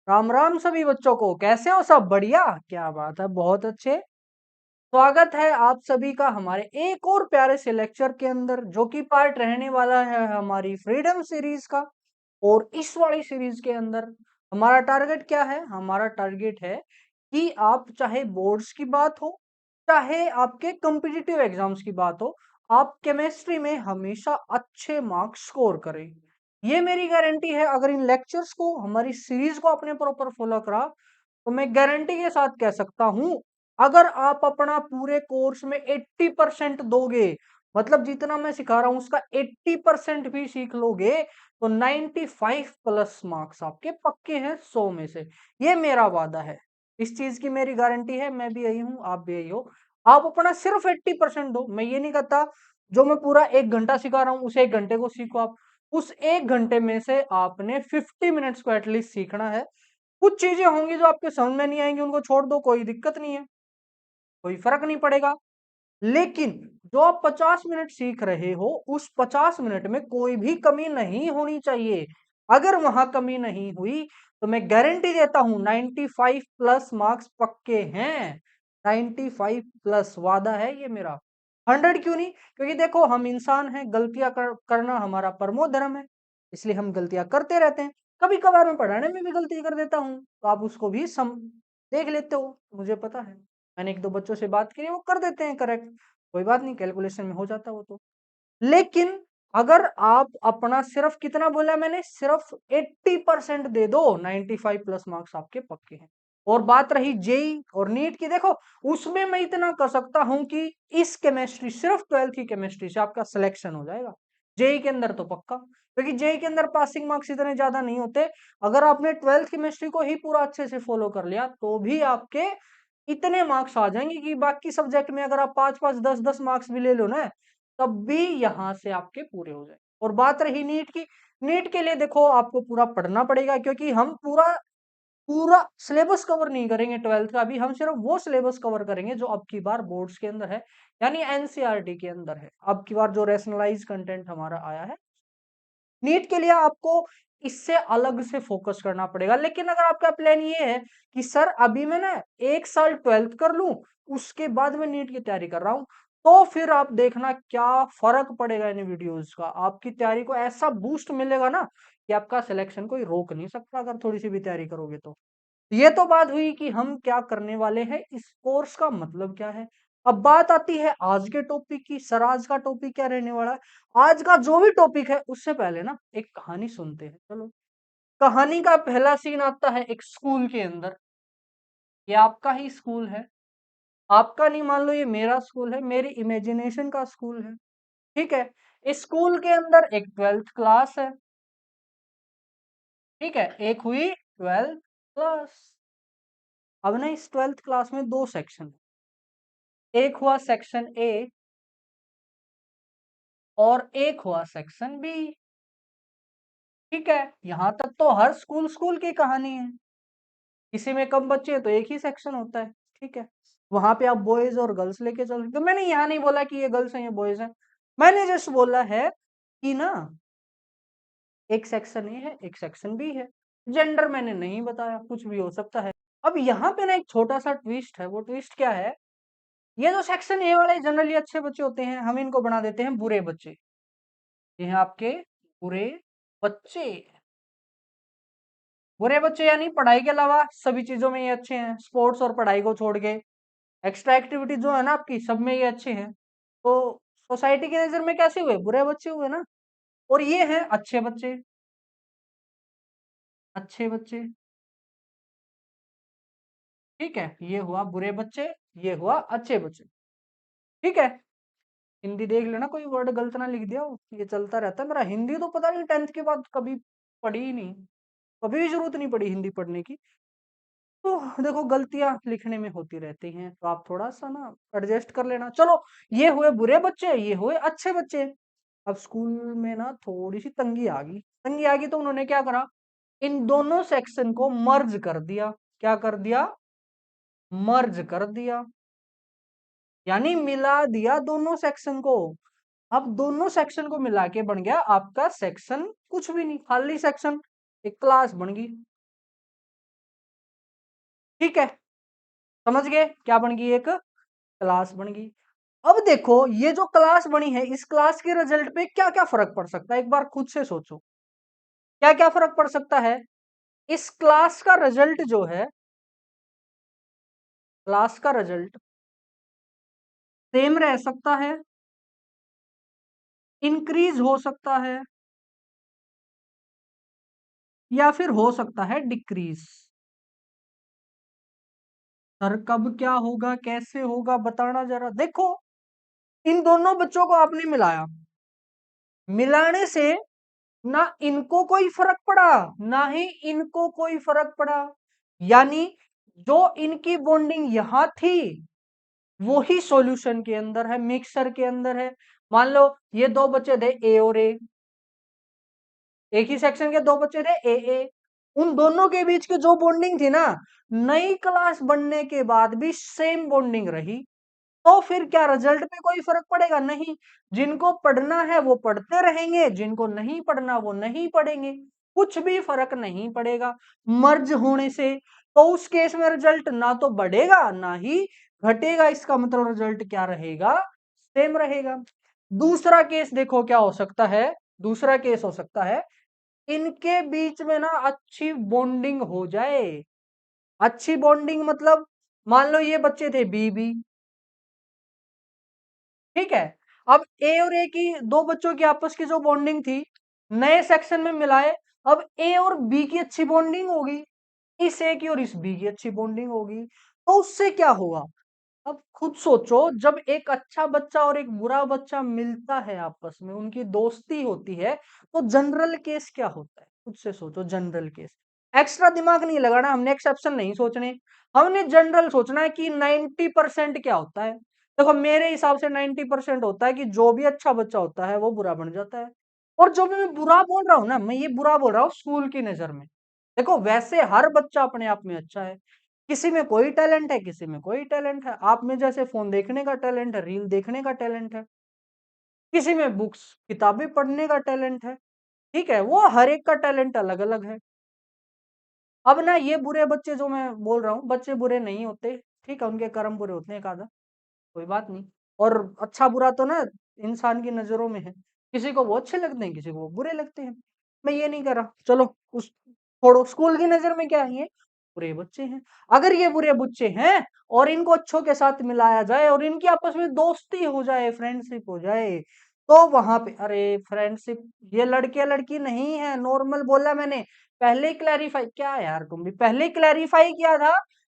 राम राम सभी बच्चों को। कैसे हो सब? बढ़िया, क्या बात है, बहुत अच्छे। स्वागत है आप सभी का हमारे एक और प्यारे से लेक्चर के अंदर, जो कि पार्ट रहने वाला है हमारी फ्रीडम सीरीज का। और इस वाली सीरीज के अंदर हमारा टारगेट क्या है? हमारा टारगेट है कि आप चाहे बोर्ड्स की बात हो, चाहे आपके कॉम्पिटिटिव एग्जाम्स की बात हो, आप केमिस्ट्री में हमेशा अच्छे मार्क्स स्कोर करें। ये मेरी गारंटी है। अगर इन लेक्चर्स को, हमारी सीरीज को आपने प्रॉपर फॉलो करा, तो मैं गारंटी के साथ कह सकता हूं, अगर आप अपना पूरे कोर्स में 80% दोगे, मतलब जितना मैं सिखा रहा हूं उसका 80% भी सीख लोगे, तो 95 प्लस मार्क्स आपके पक्के हैं 100 में से। ये मेरा वादा है, इस चीज की मेरी गारंटी है। मैं भी यही हूं, आप भी यही हो। आप अपना सिर्फ 80% दो। मैं ये नहीं कहता जो मैं पूरा 1 घंटा सिखा रहा हूं उस 1 घंटे को सीखो आप। उस 1 घंटे में से आपने 50 मिनट्स को एटलीस्ट सीखना है। कुछ चीजें होंगी जो आपके समझ में नहीं आएंगी, उनको छोड़ दो, कोई दिक्कत नहीं है, कोई फर्क नहीं पड़ेगा। लेकिन जो आप 50 मिनट सीख रहे हो, उस 50 मिनट में कोई भी कमी नहीं होनी चाहिए। अगर वहां कमी नहीं हुई, तो मैं गारंटी देता हूं 95 प्लस मार्क्स पक्के हैं। 95 प्लस वादा है ये मेरा। 100 क्यों नहीं? क्योंकि देखो, हम इंसान हैं, गलतियां करना हमारा परमो धर्म है। इसलिए हम गलतियां करते रहते हैं। कभी कभार मैं पढ़ाने में भी गलती कर देता हूँ, तो आप उसको भी देख लेते हो, मुझे पता है। मैंने एक दो बच्चों से बात की है, वो कर देते हैं करेक्ट। कोई बात नहीं, कैलकुलेशन में हो जाता है वो तो। लेकिन अगर आप अपना सिर्फ, कितना बोला मैंने, सिर्फ 80% दे दो, 95 प्लस मार्क्स आपके पक्के हैं। और बात रही जेई और नीट की, देखो उसमें मैं इतना कर सकता हूं कि इस केमिस्ट्री, सिर्फ 12th की केमिस्ट्री से आपका सिलेक्शन हो जाएगा। जेई के अंदर तो पक्का, क्योंकि जेई के अंदर पासिंग मार्क्स इतने ज्यादा नहीं होते। अगर आपने 12th केमिस्ट्री को ही पूरा अच्छे से फॉलो कर लिया, तो भी आपके इतने मार्क्स आ जाएंगे कि बाकी सब्जेक्ट में अगर आप 5-5 10-10 मार्क्स भी ले लो ना, तब भी यहाँ से आपके पूरे हो जाए। और बात रही नीट की, नीट के लिए देखो आपको पूरा पढ़ना पड़ेगा, क्योंकि हम पूरा पूरा सिलेबस कवर नहीं करेंगे 12th का। अभी हम सिर्फ वो सिलेबस कवर करेंगे जो अब की बार बोर्ड्स के अंदर है, यानी एनसीईआरटी के अंदर है। अब की बार जो रैशनलाइज कंटेंट हमारा आया है, नीट के लिए आपको इससे अलग से फोकस करना पड़ेगा। लेकिन अगर आपका प्लान ये है कि सर अभी मैं ना 1 साल 12th कर लूं, उसके बाद मैं नीट की तैयारी कर रहा हूं, तो फिर आप देखना क्या फर्क पड़ेगा इन वीडियोस का। आपकी तैयारी को ऐसा बूस्ट मिलेगा ना कि आपका सिलेक्शन कोई रोक नहीं सकता, अगर थोड़ी सी भी तैयारी करोगे तो। ये तो बात हुई कि हम क्या करने वाले हैं, इस कोर्स का मतलब क्या है। अब बात आती है आज के टॉपिक की। सर आज का टॉपिक क्या रहने वाला है? आज का जो भी टॉपिक है, उससे पहले ना एक कहानी सुनते हैं, चलो। कहानी का पहला सीन आता है एक स्कूल के अंदर। ये आपका ही स्कूल है, आपका नहीं, मान लो ये मेरा स्कूल है, मेरी इमेजिनेशन का स्कूल है। ठीक है, इस स्कूल के अंदर एक 12th क्लास है। ठीक है, एक हुई 12th क्लास। अब ना इस 12th क्लास में दो सेक्शन, एक हुआ सेक्शन ए और एक हुआ सेक्शन बी। ठीक है, यहां तक तो हर स्कूल स्कूल की कहानी है। किसी में कम बच्चे हैं तो एक ही सेक्शन होता है। ठीक है, वहां पे आप बॉयज और गर्ल्स लेके चल सकते हो। मैंने यहाँ नहीं बोला कि ये गर्ल्स हैं ये बॉयज हैं, मैंने जस्ट बोला है कि ना, एक सेक्शन ए है एक सेक्शन बी है। जेंडर मैंने नहीं बताया, कुछ भी हो सकता है। अब यहाँ पे ना एक छोटा सा ट्विस्ट है। वो ट्विस्ट क्या है? ये जो सेक्शन ए वाले जनरली अच्छे बच्चे होते हैं, हम इनको बना देते हैं बुरे बच्चे। ये हैं आपके बुरे बच्चे। बुरे बच्चे यानी पढ़ाई के अलावा सभी चीजों में ये अच्छे हैं, स्पोर्ट्स और पढ़ाई को छोड़ के। एक्स्ट्रा एक्टिविटी जो है ना आपकी, सब में ये अच्छे हैं। तो सोसाइटी की नजर में कैसे हुए? बुरे बच्चे हुए ना। और ये हैं अच्छे बच्चे। अच्छे बच्चे, ठीक है, ये हुआ बुरे बच्चे, ये हुआ अच्छे बच्चे। ठीक है, हिंदी देख लेना, कोई वर्ड गलत ना लिख दिया हो, ये चलता रहता है मेरा। हिंदी तो पता नहीं 10th के बाद कभी पढ़ी ही नहीं, कभी भी जरूरत नहीं पड़ी हिंदी पढ़ने की। तो देखो, गलतियां लिखने में होती रहती हैं, तो आप थोड़ा सा ना एडजस्ट कर लेना। चलो, ये हुए बुरे बच्चे, ये हुए अच्छे बच्चे। अब स्कूल में ना थोड़ी सी तंगी आ गई। तंगी आ गई तो उन्होंने क्या करा, इन दोनों सेक्शन को मर्ज कर दिया। क्या कर दिया? मर्ज कर दिया, यानी मिला दिया दोनों सेक्शन को। अब दोनों सेक्शन को मिला के बन गया आपका सेक्शन कुछ भी नहीं, खाली सेक्शन, एक क्लास बन गई। ठीक है, समझ गए क्या बन गई, एक क्लास बन गई। अब देखो ये जो क्लास बनी है, इस क्लास के रिजल्ट पे क्या क्या फर्क पड़ सकता है, एक बार खुद से सोचो क्या क्या फर्क पड़ सकता है। इस क्लास का रिजल्ट जो है, क्लास का रिजल्ट सेम रह सकता है, इंक्रीज हो सकता है, या फिर हो सकता है डिक्रीज। सर कब क्या होगा, कैसे होगा, बताना जरा। देखो इन दोनों बच्चों को आपने मिलाया, मिलाने से ना इनको कोई फर्क पड़ा, ना ही इनको कोई फर्क पड़ा। यानी जो इनकी बॉन्डिंग यहां थी वो ही सॉल्यूशन के अंदर है, मिक्सर के अंदर है। मान लो ये दो बच्चे थे ए और ए, एक ही सेक्शन के दो बच्चे थे ए ए, उन दोनों के बीच की जो बॉन्डिंग थी ना, नई क्लास बनने के बाद भी सेम बॉन्डिंग रही। तो फिर क्या रिजल्ट पे कोई फर्क पड़ेगा? नहीं। जिनको पढ़ना है वो पढ़ते रहेंगे, जिनको नहीं पढ़ना वो नहीं पढ़ेंगे, कुछ भी फर्क नहीं पड़ेगा मर्ज होने से। तो उस केस में रिजल्ट ना तो बढ़ेगा ना ही घटेगा, इसका मतलब रिजल्ट क्या रहेगा, सेम रहेगा। दूसरा केस देखो क्या हो सकता है, दूसरा केस हो सकता है इनके बीच में ना अच्छी बॉन्डिंग हो जाए। अच्छी बॉन्डिंग मतलब मान लो ये बच्चे थे बी बी, ठीक है। अब ए और ए की, दो बच्चों की आपस की जो बॉन्डिंग थी, नए सेक्शन में मिलाए, अब ए और बी की अच्छी बॉन्डिंग होगी, इस ए की और इस बी की अच्छी बॉन्डिंग होगी। तो उससे क्या होगा, अब खुद सोचो, जब एक अच्छा बच्चा और एक बुरा बच्चा मिलता है आपस में, उनकी दोस्ती होती है, तो जनरल केस क्या होता है, खुद से सोचो जनरल केस। एक्स्ट्रा दिमाग नहीं लगाना, हमने एक्सेप्शन नहीं सोचने, हमने जनरल सोचना है कि 90% क्या होता है। देखो मेरे हिसाब से 90% होता है कि जो भी अच्छा बच्चा होता है वो बुरा बन जाता है। और जो भी मैं बुरा बोल रहा हूँ ना, मैं ये बुरा बोल रहा हूँ स्कूल की नजर में। देखो वैसे हर बच्चा अपने आप में अच्छा है, किसी में कोई टैलेंट है, किसी में कोई टैलेंट है। आप में जैसे फोन देखने का टैलेंट है, रील देखने का टैलेंट है, किसी में बुक्स किताबें पढ़ने का टैलेंट है, ठीक है, वो हर एक का टैलेंट अलग अलग है। अब ना ये बुरे बच्चे जो मैं बोल रहा हूँ, बच्चे बुरे नहीं होते, ठीक है, उनके कर्म बुरे होते हैं, एक आधा, कोई बात नहीं। और अच्छा बुरा तो ना इंसान की नजरों में है, किसी को वो अच्छे लगते हैं, किसी को वो बुरे लगते हैं। मैं ये नहीं कर रहा, चलो उस छोड़ो, स्कूल की नजर में क्या है, ये बुरे बच्चे हैं। अगर ये बुरे बच्चे हैं और इनको अच्छों के साथ मिलाया जाए और इनकी आपस में दोस्ती हो जाए, फ्रेंडशिप हो जाए, तो वहां पे अरे फ्रेंडशिप, ये लड़के लड़की नहीं है, नॉर्मल बोला मैंने। पहले ही क्लैरिफाई, क्या यार तुम भी पहले ही क्लैरिफाई किया था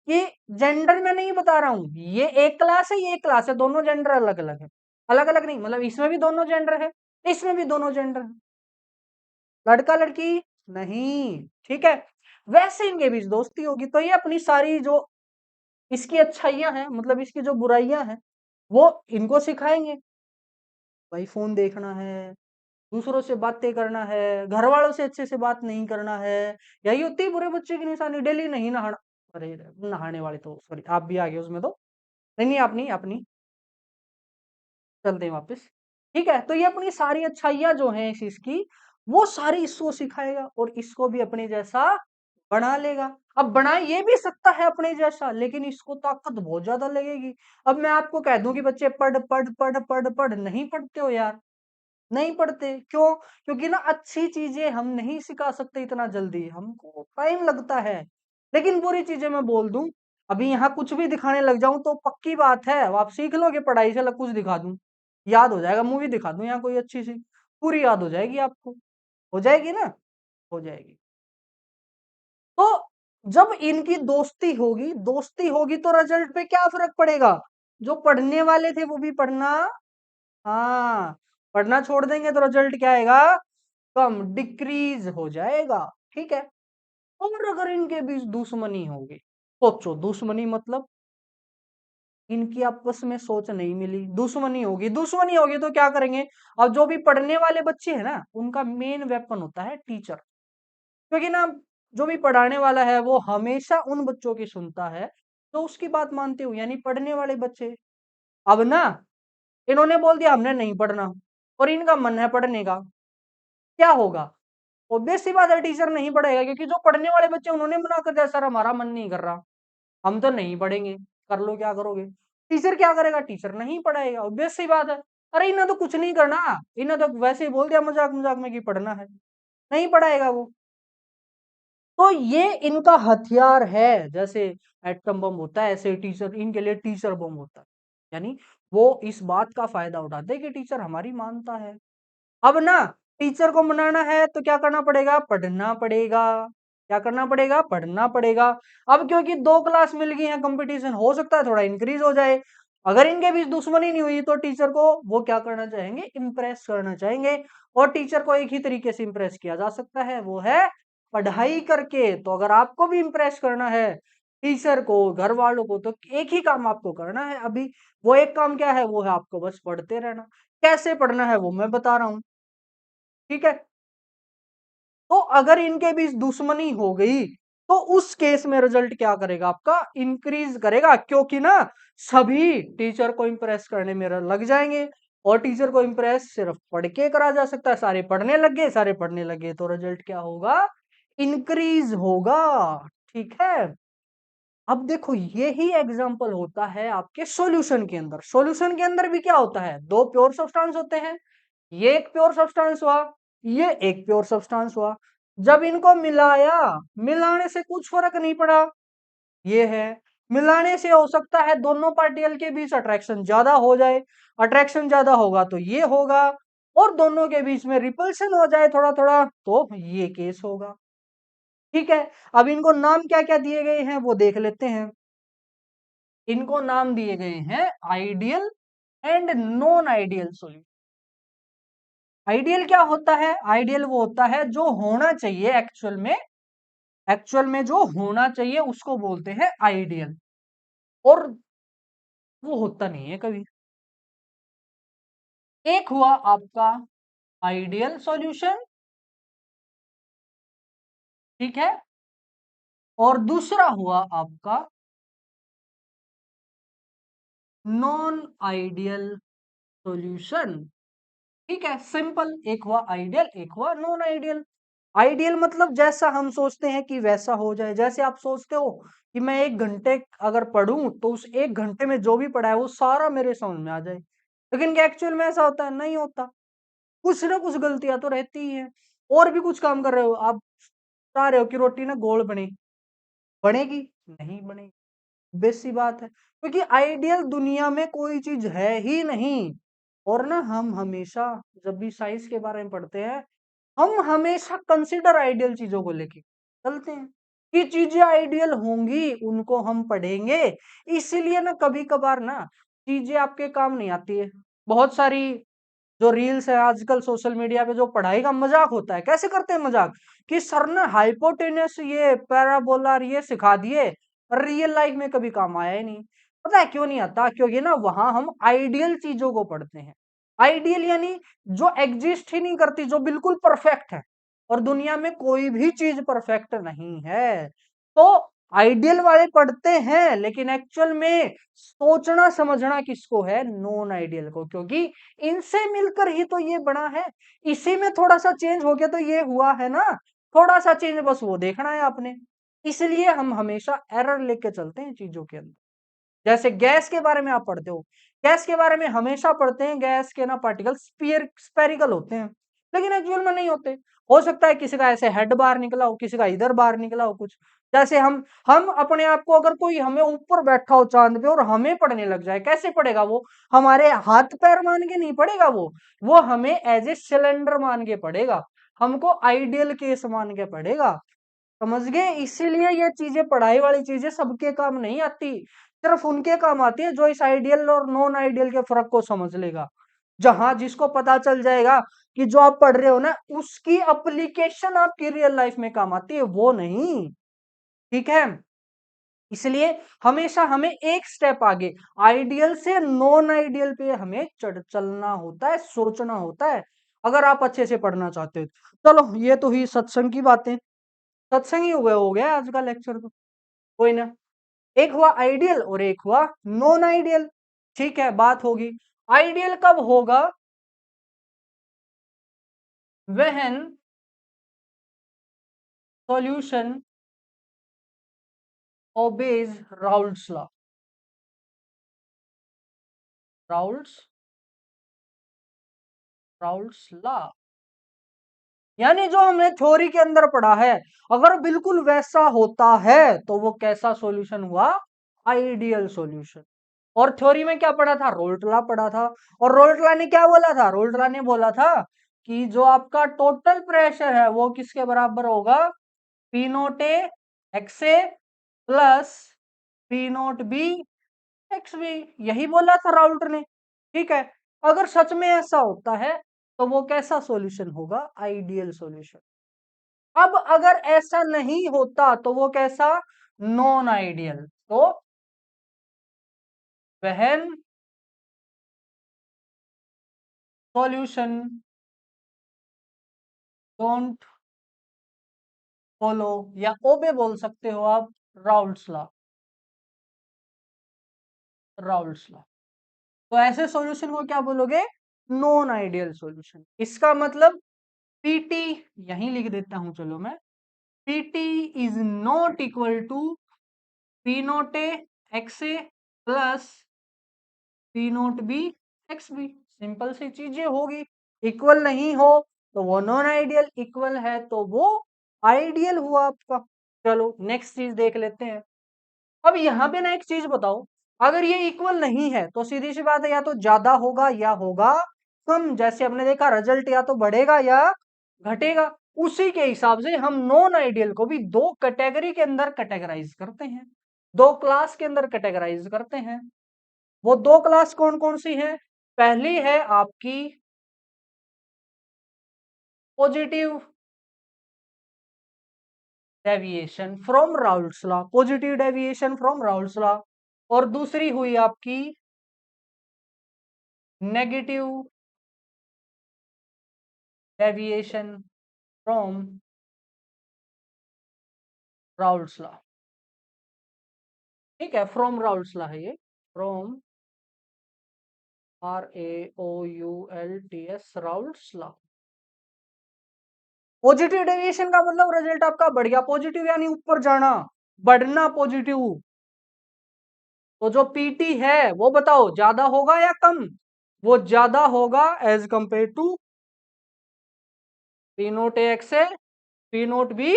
कि जेंडर में नहीं बता रहा हूँ, ये एक क्लास है, ये एक क्लास है, दोनों जेंडर अलग अलग है। अलग अलग नहीं मतलब इसमें भी दोनों जेंडर है, इसमें भी दोनों जेंडर है, लड़का लड़की नहीं, ठीक है। वैसे इनके बीच दोस्ती होगी, तो ये अपनी सारी जो इसकी अच्छाइयां हैं, मतलब इसकी जो बुराइयां हैं, वो इनको सिखाएंगे। भाई फोन देखना है, दूसरों से बातें करना है, घर वालों से अच्छे से बात नहीं करना है, यही होती है बुरे बच्चे की निशानी। डेली नहीं नहाना, अरे नहाने वाले तो सॉरी आप भी आ गए उसमें तो, नहीं नहीं आप नहीं, आप नहीं, चलते हैं वापस। ठीक है, तो ये अपनी सारी अच्छाइयां जो हैं इस इसकी, वो सारी इसको सिखाएगा और इसको भी अपने जैसा बना लेगा। अब बना ये भी सकता है अपने जैसा, लेकिन इसको ताकत बहुत ज्यादा लगेगी। अब मैं आपको कह दूं कि बच्चे पढ़ पढ़ पढ़ पढ़ पढ़, नहीं पढ़ते हो यार, नहीं पढ़ते क्यों? क्योंकि ना अच्छी चीजें हम नहीं सिखा सकते इतना जल्दी, हमको टाइम लगता है। लेकिन बुरी चीजें मैं बोल दूं, अभी यहाँ कुछ भी दिखाने लग जाऊं तो पक्की बात है आप सीख लोगे पढ़ाई से, अलग कुछ दिखा दूं याद हो जाएगा, मूवी दिखा दूं यहाँ कोई अच्छी सी, पूरी याद हो जाएगी आपको, हो जाएगी ना, हो जाएगी। तो जब इनकी दोस्ती होगी तो रिजल्ट पे क्या फर्क पड़ेगा, जो पढ़ने वाले थे वो भी पढ़ना, हाँ, पढ़ना छोड़ देंगे तो रिजल्ट क्या आएगा, कम, डिक्रीज हो जाएगा, ठीक है। और अगर इनके बीच दुश्मनी होगी, सोचो दुश्मनी मतलब इनकी आपस में सोच नहीं मिली, दुश्मनी होगी, दुश्मनी होगी तो क्या करेंगे। अब जो भी पढ़ने वाले बच्चे हैं ना, उनका मेन वेपन होता है टीचर, क्योंकि ना जो भी पढ़ाने वाला है वो हमेशा उन बच्चों की सुनता है तो उसकी बात मानते हो, यानी पढ़ने वाले बच्चे। अब ना इन्होंने बोल दिया हमने नहीं पढ़ना और इनका मन है पढ़ने का, क्या होगा, ऑब्वियस सी बात है टीचर नहीं पढ़ेगा, क्योंकि जो पढ़ने वाले बच्चे उन्होंने मना कर दिया सर हमारा मन नहीं कर रहा, हम तो नहीं पढ़ेंगे, कर लो क्या करोगे। टीचर क्या करेगा, टीचर नहीं पढ़ाएगा, ऑब्वियस सी बात है। अरे इन्हें तो कुछ नहीं करना, इन्हें तो वैसे ही बोल दिया मजाक मजाक में कि पढ़ना है, नहीं पढ़ाएगा वो। तो ये इनका हथियार है, जैसे एटम बम होता है ऐसे टीचर इनके लिए टीचर बम होता है। यानी वो इस बात का फायदा उठाते हैं कि टीचर हमारी मानता है। अब ना टीचर को मनाना है तो क्या करना पड़ेगा, पढ़ना पड़ेगा। क्या करना पड़ेगा, पढ़ना पड़ेगा। अब क्योंकि दो क्लास मिल गई है, कंपटीशन हो सकता है थोड़ा इंक्रीज हो जाए। अगर इनके बीच दुश्मनी नहीं हुई तो टीचर को वो क्या करना चाहेंगे, इम्प्रेस करना चाहेंगे। और टीचर को एक ही तरीके से इम्प्रेस किया जा सकता है, वो है पढ़ाई करके। तो अगर आपको भी इम्प्रेस करना है टीचर को, घर वालों को, तो एक ही काम आपको करना है अभी। वो एक काम क्या है, वो है आपको बस पढ़ते रहना। कैसे पढ़ना है वो मैं बता रहा हूं, ठीक है। तो अगर इनके बीच दुश्मनी हो गई तो उस केस में रिजल्ट क्या करेगा, आपका इंक्रीज करेगा, क्योंकि ना सभी टीचर को इंप्रेस करने में लग जाएंगे। और टीचर को इंप्रेस सिर्फ पढ़ के करा जा सकता है। सारे पढ़ने लग गए, सारे पढ़ने लगे तो रिजल्ट क्या होगा, इंक्रीज होगा। ठीक है। अब देखो यही एग्जांपल होता है आपके सॉल्यूशन के अंदर। सॉल्यूशन के अंदर भी क्या होता है, दो प्योर सब्सटेंस होते हैं। ये एक प्योर सब्सटेंस हुआ, ये एक प्योर सब्सटेंस हुआ। जब इनको मिलाया, मिलाने से कुछ फर्क नहीं पड़ा, ये है। मिलाने से हो सकता है दोनों पार्टिकल के बीच अट्रैक्शन ज्यादा हो जाए, अट्रैक्शन ज्यादा होगा तो ये होगा। और दोनों के बीच में रिपल्शन हो जाए थोड़ा थोड़ा तो ये केस होगा। ठीक है। अब इनको नाम क्या क्या दिए गए हैं वो देख लेते हैं। इनको नाम दिए गए हैं ideal and non ideal solution. Ideal क्या होता है, आइडियल वो होता है जो होना चाहिए एक्चुअल में, एक्चुअल में जो होना चाहिए उसको बोलते हैं आइडियल। और वो होता नहीं है कभी। एक हुआ आपका आइडियल सॉल्यूशन, ठीक है। और दूसरा हुआ आपका नॉन आइडियल सॉल्यूशन। ठीक है, सिंपल। एक हुआ आइडियल, एक हुआ नॉन आइडियल। आइडियल मतलब जैसा हम सोचते हैं कि वैसा हो जाए। जैसे आप सोचते हो कि मैं 1 घंटे अगर पढूं तो उस 1 घंटे में जो भी पढ़ा है वो सारा मेरे समझ में आ जाए, लेकिन क्या एक्चुअल में ऐसा होता है, नहीं होता। कुछ ना कुछ गलतियां तो रहती ही हैं। और भी कुछ काम कर रहे हो आप, चाह रहे हो कि रोटी ना गोल बने, बनेगी नहीं बनेगी, बेसी बात है, क्योंकि आइडियल दुनिया में कोई चीज है ही नहीं। और ना हम हमेशा जब भी साइंस के बारे में पढ़ते हैं, हम हमेशा कंसिडर आइडियल चीजों को लेके चलते हैं कि चीजें आइडियल होंगी, उनको हम पढ़ेंगे। इसीलिए ना कभी कभार ना चीजें आपके काम नहीं आती है। बहुत सारी जो रील्स है आजकल सोशल मीडिया पे, जो पढ़ाई का मजाक होता है, कैसे करते हैं मजाक कि सर ने हाइपोटेनस ये पैराबोलार ये सिखा दिए, रियल लाइफ में कभी काम आया ही नहीं। पता है क्यों नहीं आता, क्योंकि ना वहां हम आइडियल चीजों को पढ़ते हैं। आइडियल यानी जो एग्जिस्ट ही नहीं करती, जो बिल्कुल परफेक्ट है। और दुनिया में कोई भी चीज परफेक्ट नहीं है। तो आइडियल वाले पढ़ते हैं, लेकिन एक्चुअल में सोचना समझना किसको है, नॉन आइडियल को, क्योंकि इनसे मिलकर ही तो ये बना है। इसी में थोड़ा सा चेंज हो गया तो ये हुआ है ना, थोड़ा सा चेंज बस वो देखना है आपने। इसलिए हम हमेशा एरर लेके चलते हैं चीजों के अंदर। जैसे गैस के बारे में आप पढ़ते हो, गैस के बारे में हमेशा पढ़ते हैं, गैस के ना पार्टिकल स्पेरिकल होते हैं, लेकिन एक्चुअल में नहीं होते। हो सकता है किसी का ऐसे हेड बाहर निकला हो, किसी का इधर बाहर निकला हो कुछ। जैसे हम अपने आप को, अगर कोई हमें ऊपर बैठा हो चांद पे और हमें पढ़ने लग जाए, कैसे पढ़ेगा वो, हमारे हाथ पैर मान के नहीं पढ़ेगा वो हमें एज ए सिलेंडर मान के पढ़ेगा, हमको आइडियल केस मान के पढ़ेगा। समझ गए। इसीलिए ये चीजें, पढ़ाई वाली चीजें सबके काम नहीं आती, सिर्फ उनके काम आती है जो इस आइडियल और नॉन आइडियल के फर्क को समझ लेगा। जहां जिसको पता चल जाएगा कि जो आप पढ़ रहे हो ना उसकी एप्लीकेशन आपकी रियल लाइफ में काम आती है, वो नहीं। ठीक है। इसलिए हमेशा हमें एक स्टेप आगे आइडियल से नॉन आइडियल पे हमें चढ़ चलना होता है, सोचना होता है, अगर आप अच्छे से पढ़ना चाहते हो। चलो ये तो हुई सत्संग की बातें। सत्संग ही हो गया आज का लेक्चर तो। कोई ना। एक हुआ आइडियल और एक हुआ नॉन आइडियल। ठीक है, बात होगी आइडियल कब होगा, when solution obeys Raoult's law. Raoult's law यानी जो हमने थ्योरी के अंदर पढ़ा है, अगर बिल्कुल वैसा होता है तो वो कैसा सॉल्यूशन हुआ? Ideal solution. और थ्योरी में क्या पढ़ा था? रोल्ट लॉ पढ़ा था। और रोल्ट लॉ ने क्या बोला था? रोल्ट लॉ ने बोला था कि जो आपका टोटल प्रेशर है वो किसके बराबर होगा? P naught A X A plus P naught B X B. यही बोला था राउल्ट ने। ठीक है, अगर सच में ऐसा होता है तो वो कैसा सॉल्यूशन होगा? Ideal solution. अब अगर ऐसा नहीं होता तो वो कैसा? Non ideal. तो वहन सॉल्यूशन डोंट फॉलो या ओबे बोल सकते हो आप राउल्ट्स लॉ। Raoult's law. तो ऐसे सॉल्यूशन को क्या बोलोगे? Non ideal solution. इसका मतलब पीटी यहीं लिख देता हूं, चलो मैं। PT is not equal to P naught A X A plus P naught B X B. Simple सी चीजें होगी। इक्वल नहीं हो तो वो नॉन आइडियल, इक्वल है तो वो आइडियल हुआ आपका। चलो नेक्स्ट चीज देख लेते हैं। अब यहाँ पे ना एक चीज बताओ, अगर ये इक्वल नहीं है तो सीधी सी बात है, या तो ज्यादा होगा या होगा कम। जैसे हमने देखा रिजल्ट या तो बढ़ेगा या घटेगा। उसी के हिसाब से हम नॉन आइडियल को भी दो कैटेगरी के अंदर कैटेगराइज करते हैं, दो क्लास के अंदर कैटेगराइज करते हैं। वो दो क्लास कौन कौन सी है? पहली है आपकी positive deviation from Raoult's law, positive deviation from Raoult's law. और दूसरी हुई आपकी negative deviation from Raoult's law. ठीक है, फ्रॉम राउल्ट्स लॉ है ये। From RAOULTS Raoult's law. Positive deviation का मतलब रिजल्ट आपका बढ़ गया, पॉजिटिव यानी ऊपर जाना, बढ़ना पॉजिटिव। तो जो पीटी है वो बताओ ज्यादा होगा या कम? वो ज्यादा होगा as compare to P naught A X A P naught B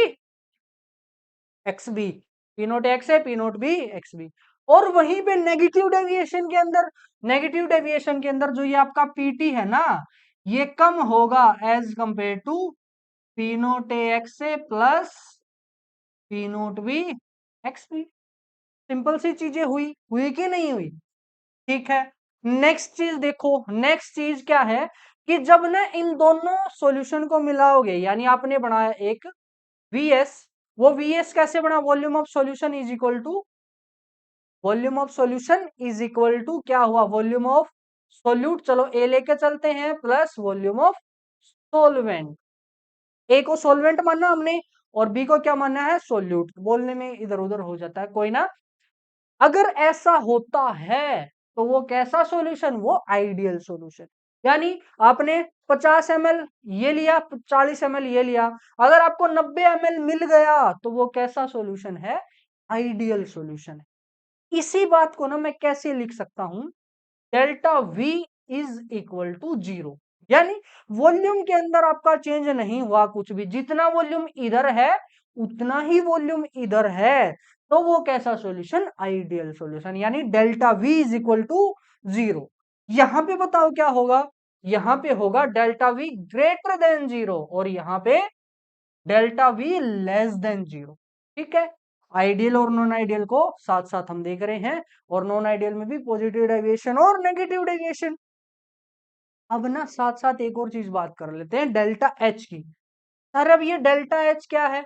X B. P naught X है, P naught B X B. और वहीं पे नेगेटिव डेविएशन के अंदर, नेगेटिव डेविएशन के अंदर जो ये आपका पीटी है ना, ये कम होगा as compare to P naught A X A plus P naught B X B. Simple सी चीजें हुई, हुई कि नहीं हुई? ठीक है, नेक्स्ट चीज देखो। नेक्स्ट चीज क्या है कि जब ना इन दोनों सॉल्यूशन को मिलाओगे, यानी आपने बनाया एक वीएस, वो वीएस कैसे बना? Volume of solution is equal to, volume of solution is equal to क्या हुआ? वॉल्यूम ऑफ सोल्यूट, चलो ए लेके चलते हैं, प्लस वॉल्यूम ऑफ सोलवेंट। ए को सोलवेंट मानना हमने और बी को क्या मानना है? सोल्यूट। बोलने में इधर उधर हो जाता है, कोई ना। अगर ऐसा होता है तो वो कैसा सॉल्यूशन? वो आइडियल सॉल्यूशन। यानी आपने 50 ml ये लिया, 40 ml ये लिया, अगर आपको 90 ml मिल गया तो वो कैसा सॉल्यूशन है? आइडियल सॉल्यूशन है। इसी बात को ना मैं कैसे लिख सकता हूं? Delta V is equal to 0। यानी वॉल्यूम के अंदर आपका चेंज नहीं हुआ कुछ भी, जितना वॉल्यूम इधर है उतना ही वॉल्यूम इधर है, तो वो कैसा सॉल्यूशन? Ideal solution. यानी delta V is equal to 0। यहां पे बताओ क्या होगा? यहां पे होगा डेल्टा V ग्रेटर देन 0 और यहां पे डेल्टा V लेस देन 0। ठीक है, आइडियल और नॉन आइडियल को साथ साथ हम देख रहे हैं, और नॉन आइडियल में भी पॉजिटिव डेविएशन और नेगेटिव डेविएशन। अब ना साथ साथ एक और चीज बात कर लेते हैं, डेल्टा H की। सर अब ये डेल्टा H क्या है?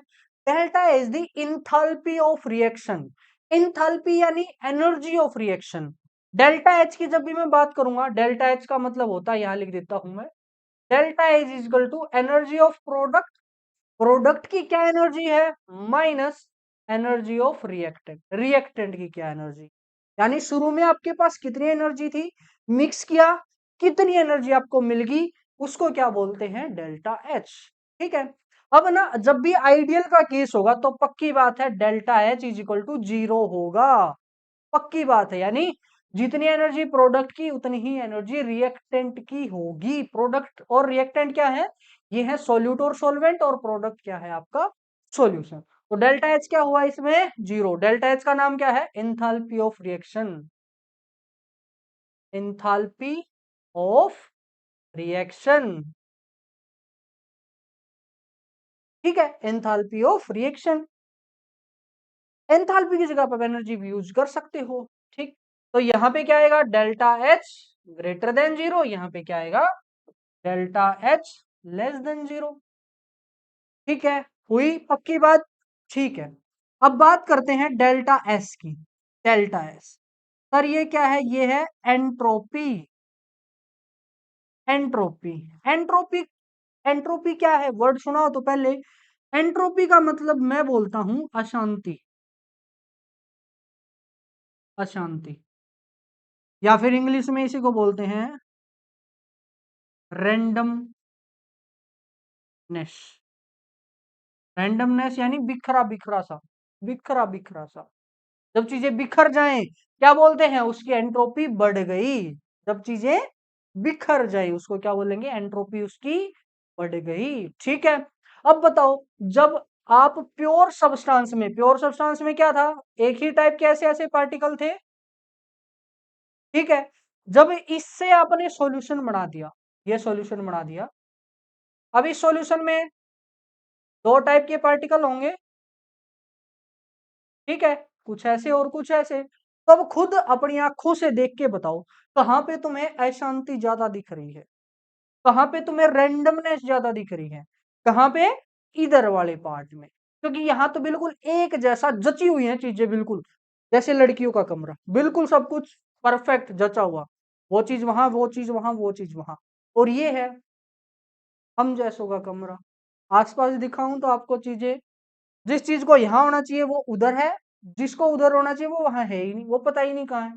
Delta is the enthalpy of reaction. Enthalpy यानी energy of reaction. Delta H की जब भी मैं बात करूंगा, डेल्टा H का मतलब होता है, यहां लिख देता हूं मैं, delta is equal to energy of product. Product की क्या एनर्जी है? Minus energy of reactant. Reactant की क्या एनर्जी? यानी शुरू में आपके पास कितनी एनर्जी थी, मिक्स किया, कितनी एनर्जी आपको मिल गई, उसको क्या बोलते हैं? Delta H. ठीक है। अब ना जब भी आइडियल का केस होगा तो पक्की बात है delta H is equal to 0 होगा, पक्की बात है। यानी जितनी एनर्जी प्रोडक्ट की उतनी ही एनर्जी रिएक्टेंट की होगी। प्रोडक्ट और रिएक्टेंट क्या है, ये है सोल्यूट और सोलवेंट, और प्रोडक्ट क्या है आपका सॉल्यूशन। तो डेल्टा एच क्या हुआ इसमें 0। डेल्टा एच का नाम क्या है, enthalpy of reaction, enthalpy of reaction, ठीक है, एंथैल्पी ऑफ रिएक्शन। एंथैल्पी की जगह पर एनर्जी भी यूज कर सकते हो, ठीक। तो यहाँ पे क्या आएगा, डेल्टा एच ग्रेटर देन 0, यहाँ पे क्या आएगा डेल्टा एच लेस देन 0, ठीक है। हुई पक्की बात, ठीक है। अब बात करते हैं डेल्टा एस की। डेल्टा एस सर ये क्या है, ये है एंट्रोपी। एंट्रोपी, एंट्रोपी, एंट्रोपी क्या है, वर्ड सुना हो तो पहले। एंट्रोपी का मतलब मैं बोलता हूं अशांति, अशांति, या फिर इंग्लिश में इसी को बोलते हैं रैंडमनेस। रैंडमनेस यानी बिखरा बिखरा सा, बिखरा बिखरा सा। जब चीजें बिखर जाएं क्या बोलते हैं, उसकी एंट्रोपी बढ़ गई। जब चीजें बिखर जाए उसको क्या बोलेंगे, एंट्रोपी उसकी बढ़ गई, ठीक है। अब बताओ, जब आप प्योर सब्सटेंस में, प्योर सब्सटेंस में क्या था, एक ही टाइप के ऐसे ऐसे पार्टिकल थे, ठीक है। जब इससे आपने सॉल्यूशन बना दिया, ये सॉल्यूशन बना दिया, अब इस सॉल्यूशन में दो टाइप के पार्टिकल होंगे, ठीक है, कुछ ऐसे और कुछ ऐसे। तो अब खुद अपनी आंखों से देख के बताओ, कहां पे तुम्हें अशांति ज्यादा दिख रही है, कहां पे तुम्हें रैंडमनेस ज्यादा दिख रही है, कहां पे, इधर वाले पार्ट में। क्योंकि यहां तो बिल्कुल एक जैसा जची हुई है चीजें, बिल्कुल जैसे लड़कियों का कमरा, बिल्कुल सब कुछ परफेक्ट जचा हुआ, वो चीज वहां, वो चीज वहां, वो चीज वहां। और ये है हम जैसों का कमरा। आसपास दिखाऊं तो आपको चीजें, जिस चीज को यहाँ होना चाहिए वो उधर है, जिसको उधर होना चाहिए वो वहां है ही नहीं, वो पता ही नहीं कहाँ है।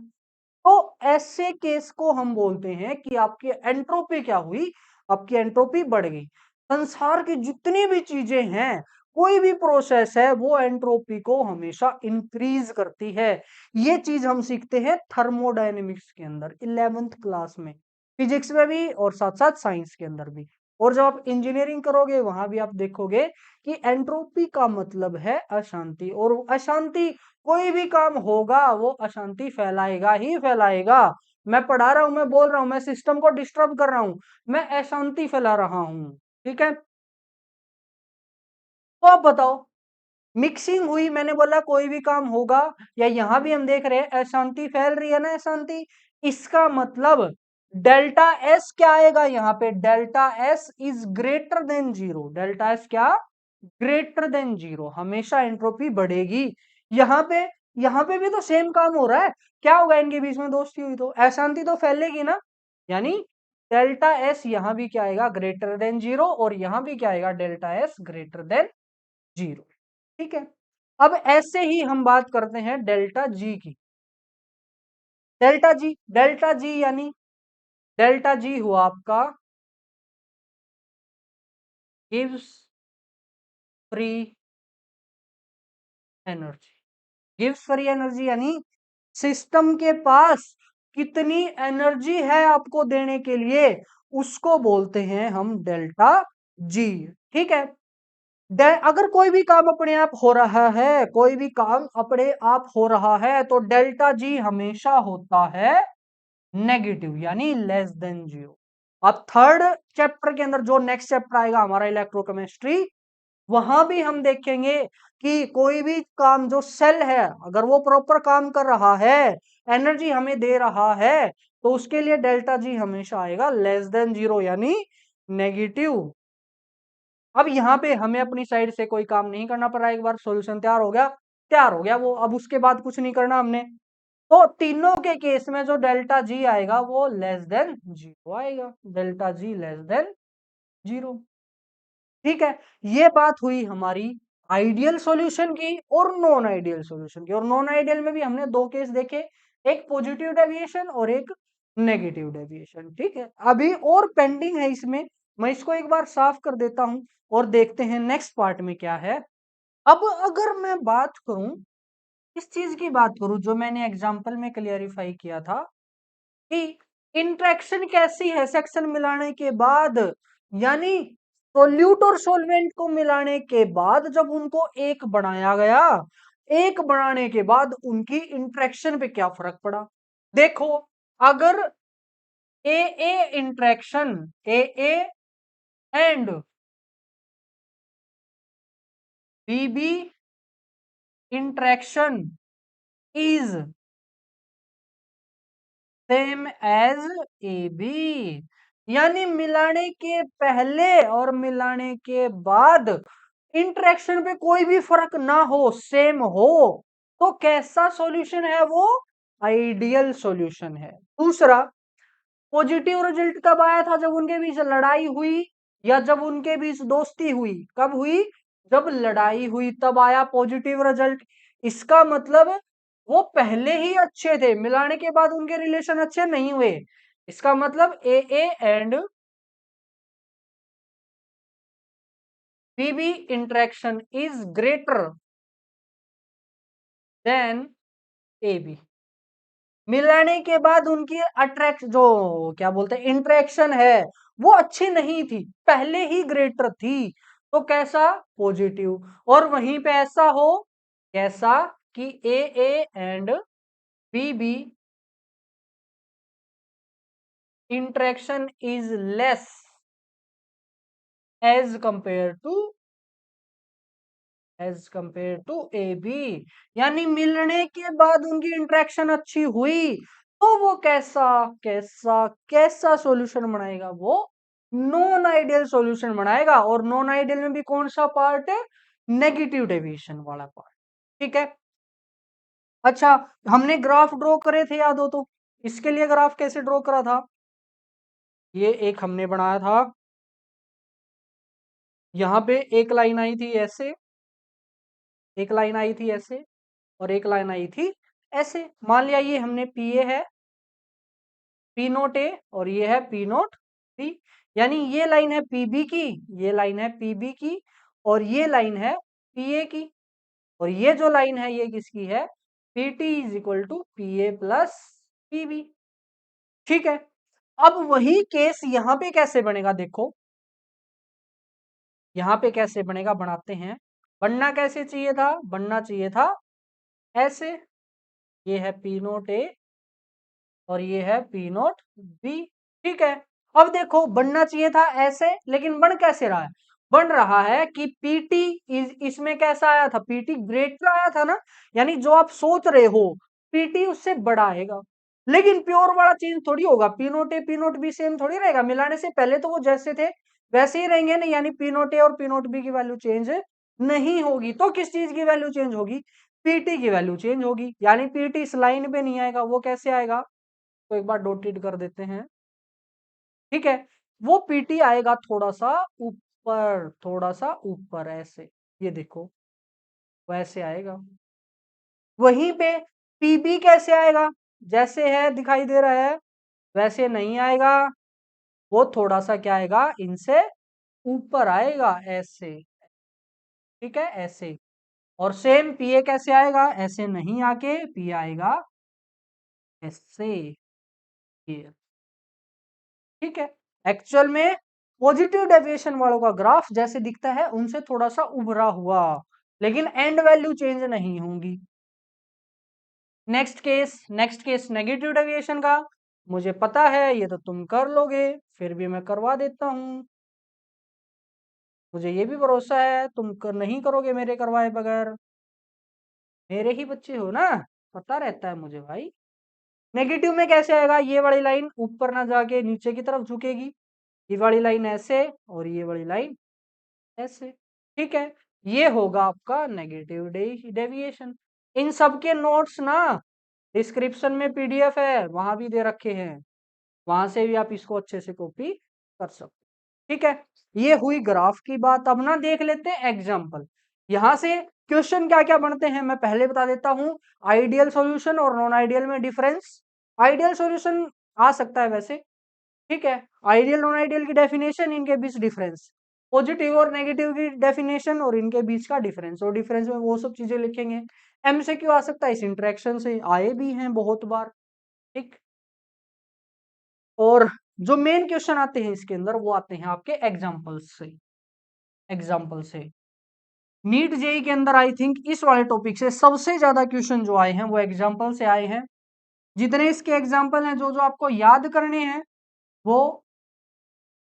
तो ऐसे केस को हम बोलते हैं कि आपकी एंट्रोपी क्या हुई, आपकी एंट्रोपी बढ़ गई। संसार की जितनी भी चीजें हैं, कोई भी प्रोसेस है, वो एंट्रोपी को हमेशा इंक्रीज करती है। ये चीज हम सीखते हैं थर्मोडायनेमिक्स के अंदर 11th क्लास में, फिजिक्स में भी और साथ साथ साइंस के अंदर भी। और जब आप इंजीनियरिंग करोगे वहां भी आप देखोगे कि एंट्रोपी का मतलब है अशांति, और अशांति, कोई भी काम होगा वो अशांति फैलाएगा ही फैलाएगा। मैं पढ़ा रहा हूं, मैं बोल रहा हूं, मैं सिस्टम को डिस्टर्ब कर रहा हूं, मैं अशांति फैला रहा हूं, ठीक है। तो आप बताओ, मिक्सिंग हुई, मैंने बोला कोई भी काम होगा, या यहां भी हम देख रहे हैं अशांति फैल रही है ना, अशांति। इसका मतलब डेल्टा एस क्या आएगा यहाँ पे, delta S is greater then 0। Delta S क्या, ग्रेटर देन 0, हमेशा एंट्रोपी बढ़ेगी। यहाँ पे, यहाँ पे भी तो सेम काम हो रहा है, क्या होगा, इनके बीच में दोस्ती हुई तो अशांति तो फैलेगी ना। यानी डेल्टा एस यहाँ भी क्या आएगा, ग्रेटर देन 0, और यहाँ भी क्या आएगा, डेल्टा एस ग्रेटर देन 0, ठीक है। अब ऐसे ही हम बात करते हैं डेल्टा जी की। डेल्टा जी, डेल्टा जी यानी, डेल्टा जी हुआ आपका gives free energy. Gives free energy यानी सिस्टम के पास कितनी एनर्जी है आपको देने के लिए, उसको बोलते हैं हम डेल्टा जी, ठीक है। अगर कोई भी काम अपने आप हो रहा है, कोई भी काम अपने आप हो रहा है, तो डेल्टा जी हमेशा होता है नेगेटिव, यानी लेस देन 0। अब थर्ड चैप्टर के अंदर जो नेक्स्ट चैप्टर आएगा हमारा इलेक्ट्रोकेमिस्ट्री, वहां भी हम देखेंगे कि कोई भी काम जो सेल है, अगर वो प्रॉपर काम कर रहा है, एनर्जी हमें दे रहा है, तो उसके लिए डेल्टा जी हमेशा आएगा लेस देन 0, यानी नेगेटिव। अब यहाँ पे हमें अपनी साइड से कोई काम नहीं करना पड़ रहा है, एक बार सॉल्यूशन तैयार हो गया, तैयार हो गया वो, अब उसके बाद कुछ नहीं करना हमने। तो तीनों के केस में जो डेल्टा जी आएगा वो लेस देन 0 आएगा, डेल्टा जी लेस देन 0, ठीक है। ये बात हुई हमारी आइडियल सॉल्यूशन की और नॉन आइडियल सॉल्यूशन की। और नॉन आइडियल में भी हमने दो केस देखे, एक पॉजिटिव डेविएशन और एक नेगेटिव डेविएशन, ठीक है। अभी और पेंडिंग है इसमें मैं इसको एक बार साफ कर देता हूं और देखते हैं नेक्स्ट पार्ट में क्या है। अब अगर मैं बात करूं, इस चीज की बात करूं जो मैंने एग्जाम्पल में क्लियरिफाई किया था कि इंट्रैक्शन कैसी है सेक्शन मिलाने के बाद, यानी सोल्यूट और सोलवेंट को मिलाने के बाद जब उनको एक बनाया गया, एक बनाने के बाद उनकी इंट्रैक्शन पे क्या फर्क पड़ा। देखो, अगर A interaction A and B interaction is same as A B, यानी मिलाने के पहले और मिलाने के बाद इंटरेक्शन पे कोई भी फर्क ना हो, सेम हो, तो कैसा सॉल्यूशन है वो, आइडियल सॉल्यूशन है। दूसरा, पॉजिटिव रिजल्ट कब आया था, जब उनके बीच लड़ाई हुई या जब उनके बीच दोस्ती हुई, कब हुई, जब लड़ाई हुई तब आया पॉजिटिव रिजल्ट। इसका मतलब वो पहले ही अच्छे थे, मिलाने के बाद उनके रिलेशन अच्छे नहीं हुए। इसका मतलब A and B interaction is greater than A B. मिलाने के बाद उनकी अट्रैक्ट जो क्या बोलते हैं इंटरेक्शन है वो अच्छी नहीं थी, पहले ही ग्रेटर थी, तो कैसा, पॉजिटिव। और वहीं पे ऐसा हो कैसा कि A and B interaction is less as compare to A B, यानी मिलने के बाद उनकी इंटरेक्शन अच्छी हुई, तो वो कैसा कैसा कैसा सॉल्यूशन बनाएगा, वो नॉन आइडियल सॉल्यूशन बनाएगा। और नॉन आइडियल में भी कौन सा पार्ट है, नेगेटिव डेविएशन वाला पार्ट। ठीक है। अच्छा, हमने ग्राफ ड्रॉ करे थे याद हो तो, इसके लिए ग्राफ कैसे ड्रॉ करा था, ये एक हमने बनाया था, यहां पे एक लाइन आई थी ऐसे, एक लाइन आई थी ऐसे, और एक लाइन आई थी ऐसे। मान लिया ये हमने पी ए है, पी नोट ए, और ये है पी नोट बी, यानी ये लाइन है पीबी की, ये लाइन है पीबी की, और ये लाइन है पी ए की, और ये जो लाइन है ये किसकी है, P T is equal to P A plus PB. ठीक है। अब वही केस यहां पे कैसे बनेगा, देखो यहां पे कैसे बनेगा, बनाते हैं। बनना कैसे चाहिए था, बनना चाहिए था ऐसे, ये है पी नोट ए और ये है पी नोट बी। ठीक है। अब देखो बनना चाहिए था ऐसे, लेकिन बन कैसे रहा है, बन रहा है कि पीटी इसमें कैसा आया था, पीटी ग्रेटर आया था ना, यानी जो आप सोच रहे हो पीटी उससे बड़ा आएगा। लेकिन प्योर वाला चेंज थोड़ी होगा, पी नोट ए पी नोट बी सेम थोड़ी रहेगा, मिलाने से पहले तो वो जैसे थे वैसे ही रहेंगे ना, यानी पी नोट ए और पी नोट बी की वैल्यू चेंज नहीं होगी। तो किस चीज की वैल्यू चेंज होगी, पीटी की वैल्यू चेंज होगी, यानी पीटी इस लाइन पे नहीं आएगा, वो कैसे आएगा, तो एक बार डॉटेड कर देते हैं। ठीक है। वो पीटी आएगा थोड़ा सा ऊपर, थोड़ा सा ऊपर ऐसे, ये देखो वैसे आएगा। वहीं पे पीबी कैसे आएगा, जैसे है दिखाई दे रहा है वैसे नहीं आएगा, वो थोड़ा सा क्या आएगा, इनसे ऊपर आएगा ऐसे। ठीक है, ऐसे। और सेम पीए कैसे आएगा, ऐसे नहीं आके पी आएगा ऐसे, ये। ठीक है। एक्चुअल में पॉजिटिव डेविएशन वालों का ग्राफ जैसे दिखता है उनसे थोड़ा सा उभरा हुआ, लेकिन एंड वैल्यू चेंज नहीं होंगी। नेक्स्ट केस नेगेटिव डेविएशन का, मुझे पता है ये तो तुम कर लोगे, फिर भी मैं करवा देता हूं, मुझे ये भी भरोसा है तुम नहीं करोगे मेरे करवाए बगैर, मेरे ही बच्चे हो ना, पता रहता है मुझे भाई। नेगेटिव में कैसे आएगा, ये वाली लाइन ऊपर ना जाके नीचे की तरफ झुकेगी, ये वाली लाइन ऐसे और ये वाली लाइन ऐसे। ठीक है। ये होगा आपका नेगेटिव डेविएशन। इन सब के नोट्स ना डिस्क्रिप्शन में पीडीएफ है, वहां भी दे रखे हैं, वहां से भी आप इसको अच्छे से कॉपी कर सकते। ठीक है। ये हुई ग्राफ की बात। अब ना देख लेते हैं एग्जाम्पल, यहां से क्वेश्चन क्या क्या बनते हैं मैं पहले बता देता हूं। आइडियल सॉल्यूशन और नॉन आइडियल में डिफरेंस, आइडियल सॉल्यूशन आ सकता है वैसे, ठीक है। आइडियल नॉन आइडियल की डेफिनेशन, इनके बीच डिफरेंस, पॉजिटिव और नेगेटिव की डेफिनेशन और इनके बीच का डिफरेंस, और डिफरेंस में वो सब चीजें लिखेंगे। एमसीक्यू आ सकता है, इस इंटरेक्शन से आए भी हैं बहुत बार। ठीक। और जो मेन क्वेश्चन आते हैं इसके अंदर वो आते हैं आपके एग्जाम्पल्स से। एग्जाम्पल से नीट जेई के अंदर आई थिंक इस वाले टॉपिक से सबसे ज्यादा क्वेश्चन जो आए हैं वो एग्जाम्पल से आए हैं। जितने इसके एग्जाम्पल हैं जो जो आपको याद करने हैं वो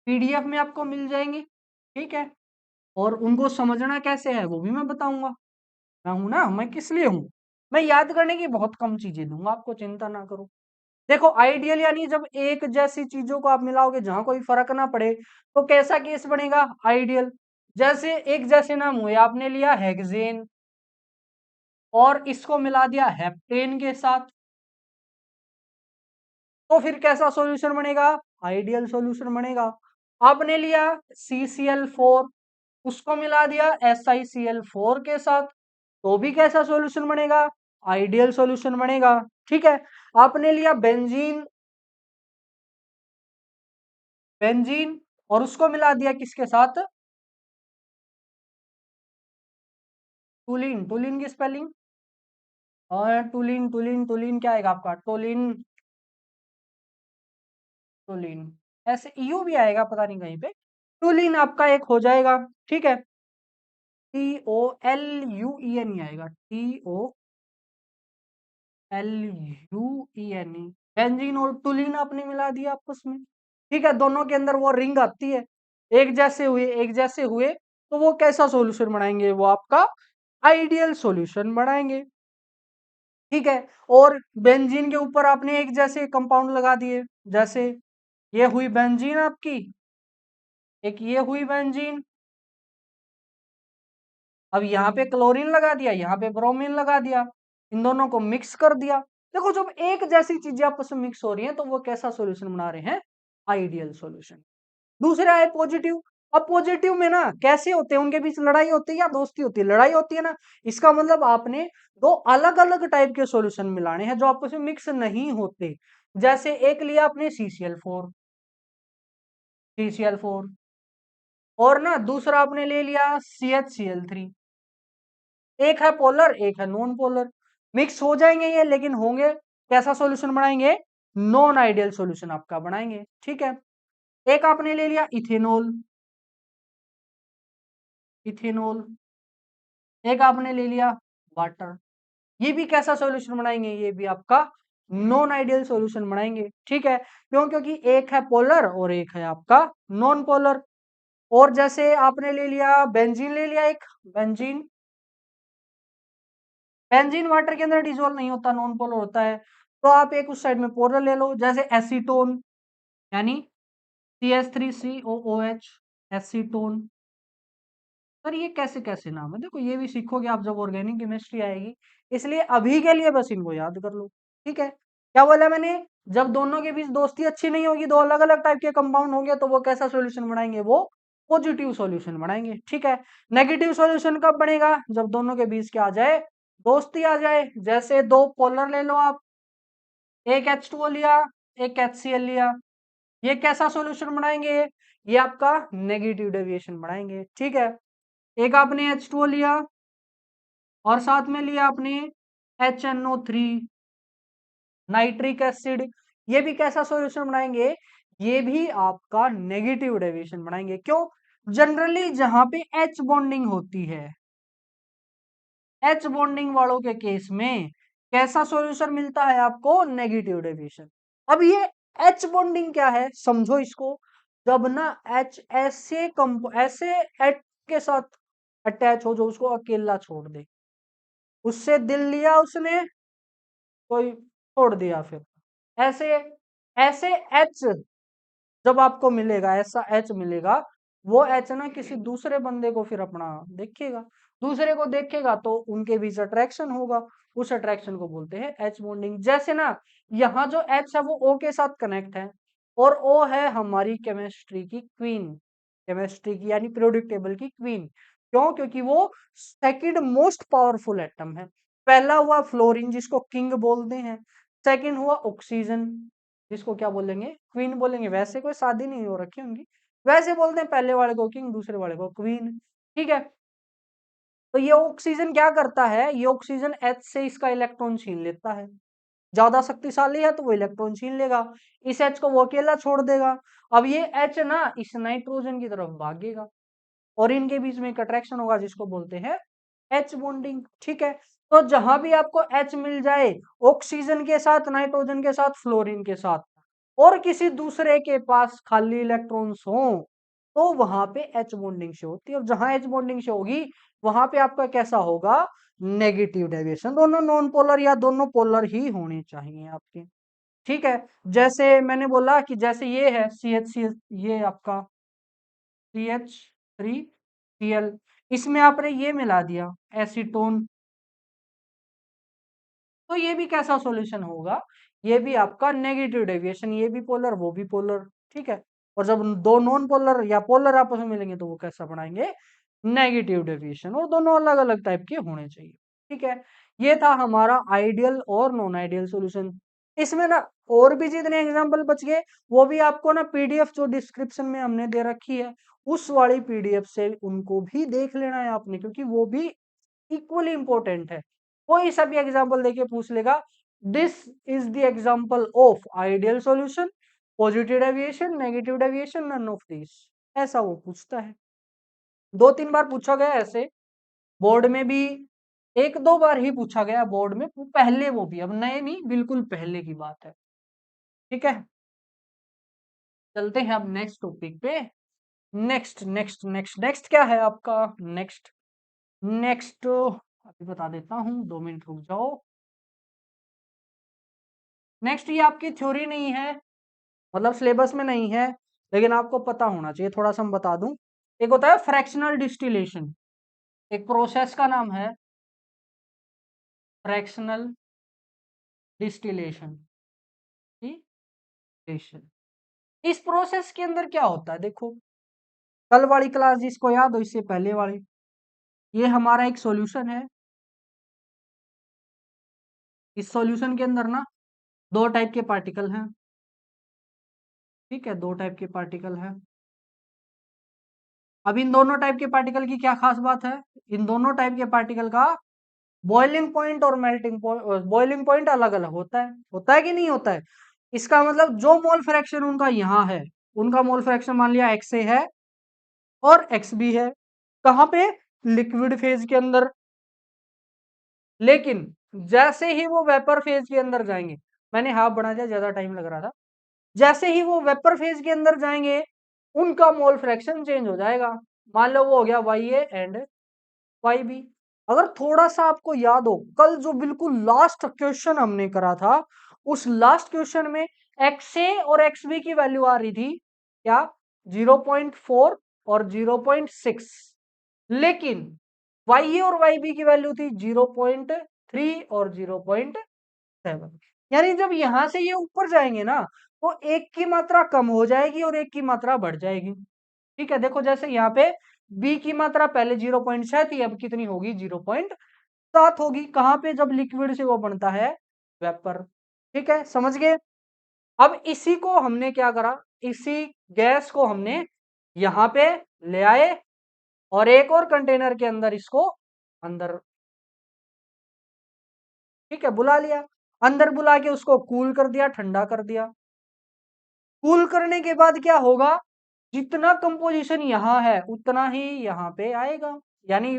पीडीएफ में आपको मिल जाएंगे। ठीक है। और उनको समझना कैसे है वो भी मैं बताऊंगा। मैं हूं ना, मैं किस लिए हूं, मैं याद करने की बहुत कम चीजें दूंगा आपको, चिंता ना करो। देखो आइडियल यानी जब एक जैसी चीजों को आप मिलाओगे जहां कोई फर्क ना पड़े तो कैसा केस बनेगा आइडियल। जैसे एक जैसे नाम हुए, आपने लिया हेक्सेन और इसको मिला दिया हेप्टेन के साथ, तो फिर कैसा सॉल्यूशन बनेगा, आइडियल सॉल्यूशन बनेगा। आपने लिया CCl4, उसको मिला दिया SiCl4 के साथ, तो भी कैसा सॉल्यूशन बनेगा, आइडियल सॉल्यूशन बनेगा। ठीक है। आपने लिया बेंजीन, बेंजीन और उसको मिला दिया किसके साथ, टूलिन, टूलिन की स्पेलिंग, और टूलिन टूलिन टूलिन क्या आएगा आपका, टोलिन, टोलिन, ऐसे यू भी आएगा पता नहीं कहीं पे, टूलिन आपका एक हो जाएगा। ठीक है। TOLUEN ही आएगा, TOLUENE, बेंजीन और टूलिन आपने मिला दिया आपस में। ठीक है। दोनों के अंदर वो रिंग आती है, एक जैसे हुए, एक जैसे हुए, तो वो कैसा सॉल्यूशन बनाएंगे, वो आपका आइडियल सॉल्यूशन बनाएंगे। ठीक है। और बेंजीन के ऊपर आपने एक जैसे कंपाउंड लगा दिए, जैसे ये हुई बेंजीन आपकी, एक ये हुई बेंजीन, अब यहाँ पे क्लोरीन लगा दिया, यहाँ पे ब्रोमीन लगा दिया, इन दोनों को मिक्स कर दिया। देखो जब एक जैसी चीजें आपस में मिक्स हो रही हैं तो वो कैसा सॉल्यूशन बना रहे हैं, आइडियल सॉल्यूशन। दूसरा है पॉजिटिव। अब पॉजिटिव में ना कैसे होते हैं, उनके बीच लड़ाई होती है या दोस्ती होती है, लड़ाई होती है ना। इसका मतलब आपने दो अलग अलग टाइप के सॉल्यूशन मिलाने हैं जो आपस में मिक्स नहीं होते। जैसे एक लिया आपने CCl4, CCl4, और ना दूसरा आपने ले लिया CHCl3, एक है पोलर एक है नॉन पोलर, मिक्स हो जाएंगे ये, लेकिन होंगे कैसा सॉल्यूशन बनाएंगे, नॉन आइडियल सॉल्यूशन आपका बनाएंगे। ठीक है। एक आपने ले लिया इथेनॉल, इथेनॉल, एक आपने ले लिया वाटर, ये भी कैसा सॉल्यूशन बनाएंगे, ये भी आपका नॉन आइडियल सॉल्यूशन बनाएंगे। ठीक है। क्यों, क्योंकि एक है पोलर और एक है आपका नॉन पोलर। और जैसे आपने ले लिया बेंजीन, ले लिया एक बेंजीन, बेंजीन वाटर के अंदर डिजोल्व नहीं होता, नॉन पोलर होता है, तो आप एक उस साइड में पोलर ले लो। जैसे एसीटोन यानी CH3COOH, एसीटोन। सर ये कैसे कैसे नाम है, देखो ये भी सीखोगे आप जब ऑर्गेनिक केमिस्ट्री आएगी, इसलिए अभी के लिए बस इनको याद कर लो। ठीक है। क्या बोला मैंने, जब दोनों के बीच दोस्ती अच्छी नहीं होगी, दो अलग अलग टाइप के कंपाउंड होंगे, तो वो कैसा सॉल्यूशन बनाएंगे, वो पॉजिटिव सॉल्यूशन बनाएंगे। ठीक है। नेगेटिव सॉल्यूशन कब बनेगा, जब दोनों के बीच क्या आ जाए, दोस्ती आ जाए। जैसे दो पोलर ले लो आप, एक H2O लिया, एक HCl लिया, ये कैसा सॉल्यूशन बनाएंगे, ये आपका नेगेटिव डेविएशन बनाएंगे। ठीक है। एक आपने H2O लिया और साथ में लिया आपने HNO3, नाइट्रिक एसिड, ये भी कैसा सॉल्यूशन बनाएंगे, ये भी आपका नेगेटिव डेविएशन बनाएंगे। क्यों, जनरली जहां पे H बॉन्डिंग होती है, H बॉन्डिंग वालों के केस में कैसा सॉल्यूशन मिलता है आपको, नेगेटिव डेविएशन। अब ये H बॉन्डिंग क्या है समझो इसको, जब ना H ऐसे H के साथ अटैच हो जो उसको अकेला छोड़ दे, उससे दिल लिया उसने, कोई छोड़ दिया फिर, ऐसे ऐसे एच जब आपको मिलेगा, ऐसा एच मिलेगा, वो एच ना किसी दूसरे बंदे को फिर अपना देखेगा, दूसरे को देखेगा तो उनके बीच अट्रैक्शन होगा, उस अट्रैक्शन को बोलते हैं एच बॉन्डिंग। जैसे ना यहाँ जो एच है वो ओ के साथ कनेक्ट है, और ओ है हमारी केमिस्ट्री की क्वीन, केमिस्ट्री की यानी पीरियोडिक टेबल की क्वीन। क्यों, क्योंकि वो सेकंड मोस्ट पावरफुल एटम है। पहला हुआ फ्लोरीन जिसको किंग बोलते हैं, सेकंड हुआ ऑक्सीजन, जिसको क्या बोलेंगे, क्वीन बोलेंगे। वैसे कोई शादी नहीं हो रखी उनकी, वैसे बोलते हैं पहले वाले को किंग, दूसरे वाले को क्वीन। ठीक है, तो ये ऑक्सीजन क्या करता है, ये ऑक्सीजन H से इसका इलेक्ट्रॉन छीन लेता है। ज्यादा शक्तिशाली है तो वो इलेक्ट्रॉन छीन लेगा, इस H को वो अकेला छोड़ देगा। अब ये H ना इस नाइट्रोजन की तरफ भागेगा और इनके बीच में एक अट्रैक्शन होगा जिसको बोलते हैं H बॉन्डिंग। ठीक है, तो जहां भी आपको H मिल जाए, ऑक्सीजन के साथ, नाइट्रोजन के साथ, फ्लोरीन के साथ, और किसी दूसरे के पास खाली इलेक्ट्रॉन्स हो, तो वहां पे H बॉन्डिंग से होती है। और जहां H बॉन्डिंग से होगी वहां पे आपका कैसा होगा, नेगेटिव डेविएशन। दोनों नॉन पोलर या दोनों पोलर ही होने चाहिए आपके। ठीक है, जैसे मैंने बोला कि जैसे ये है CH, ये आपका CH3Cl, इसमें आपने ये मिला दिया एसीटोन, तो ये भी कैसा सॉल्यूशन होगा, ये भी आपका नेगेटिव डेविएशन, ये भी पोलर वो भी पोलर। ठीक है, और जब दो नॉन पोलर या पोलर आपस में मिलेंगे तो वो कैसा बनाएंगे, नेगेटिव डेविएशन, और दोनों अलग अलग टाइप के होने चाहिए। ठीक है, ये था हमारा आइडियल और नॉन आइडियल सॉल्यूशन। इसमें ना और भी जितने एग्जांपल बच गए वो भी आपको ना पीडीएफ जो डिस्क्रिप्शन में हमने दे रखी है उस वाली पीडीएफ से उनको भी देख लेना है आपने, क्योंकि वो भी इक्वली इंपॉर्टेंट है। कोई सा भी एग्जांपल देके पूछ लेगा, this is the example of ideal solution, positive deviation, negative deviation, none of this, ऐसा वो पूछता है। 2-3 बार पूछा गया ऐसे, बोर्ड में भी 1-2 बार ही पूछा गया बोर्ड में, पहले वो भी, अब नए नहीं, बिल्कुल पहले की बात है। ठीक है, चलते हैं अब नेक्स्ट टॉपिक पे। नेक्स्ट नेक्स्ट नेक्स्ट नेक्स्ट क्या है आपका, नेक्स्ट नेक्स्ट अभी बता देता हूँ, 2 मिनट रुक जाओ। नेक्स्ट ये आपकी थ्योरी नहीं है, मतलब सिलेबस में नहीं है, लेकिन आपको पता होना चाहिए, थोड़ा सा हम बता दूं। एक होता है फ्रैक्शनल डिस्टिलेशन, एक प्रोसेस का नाम है फ्रैक्शनल डिस्टिलेशन। इस प्रोसेस के अंदर क्या होता है, देखो कल वाली क्लास जिसको याद हो, इससे पहले वाली, ये हमारा एक सॉल्यूशन है। इस सॉल्यूशन के अंदर ना 2 टाइप के पार्टिकल हैं। ठीक है, 2 टाइप के पार्टिकल हैं। अब इन दोनों टाइप के पार्टिकल की क्या खास बात है, इन दोनों टाइप के पार्टिकल का बॉइलिंग पॉइंट और मेल्टिंग पॉइंट, बॉइलिंग पॉइंट अलग अलग होता है कि नहीं होता है। इसका मतलब जो मोल फ्रैक्शन उनका यहाँ है, उनका मोल फ्रैक्शन मान लिया एक्स ए है और एक्स बी है, कहाँ पे, लिक्विड फेज के अंदर। लेकिन जैसे ही वो वेपर फेज के अंदर जाएंगे, मैंने हाफ बढ़ा दिया, ज्यादा टाइम लग रहा था, जैसे ही वो वेपर फेज के अंदर जाएंगे उनका मोल फ्रैक्शन चेंज हो जाएगा। मान लो वो हो गया Y A and Y B. अगर थोड़ा सा आपको याद हो, कल जो बिल्कुल लास्ट क्वेश्चन हमने करा था, उस लास्ट क्वेश्चन में एक्स ए और एक्स बी की वैल्यू आ रही थी क्या, 0.4 और 0.6, लेकिन वाई ए और वाई बी की वैल्यू थी 0.3 और 0.7। यानी जब यहां से ये ऊपर जाएंगे ना, तो एक की मात्रा कम हो जाएगी और एक की मात्रा बढ़ जाएगी। ठीक है, देखो जैसे यहाँ पे बी की मात्रा पहले 0.6 थी, अब कितनी होगी, 0.7 होगी। कहाँ पे, जब लिक्विड से वो बनता है वेपर। ठीक है, समझ गए। अब इसी को हमने क्या करा, इसी गैस को हमने यहाँ पे ले आए और एक और कंटेनर के अंदर इसको अंदर, ठीक है, बुला लिया, अंदर बुला के उसको कूल कर दिया, ठंडा कर दिया। कूल करने के बाद क्या होगा, जितना कंपोजिशन यहाँ है उतना ही यहाँ पे आएगा। यानी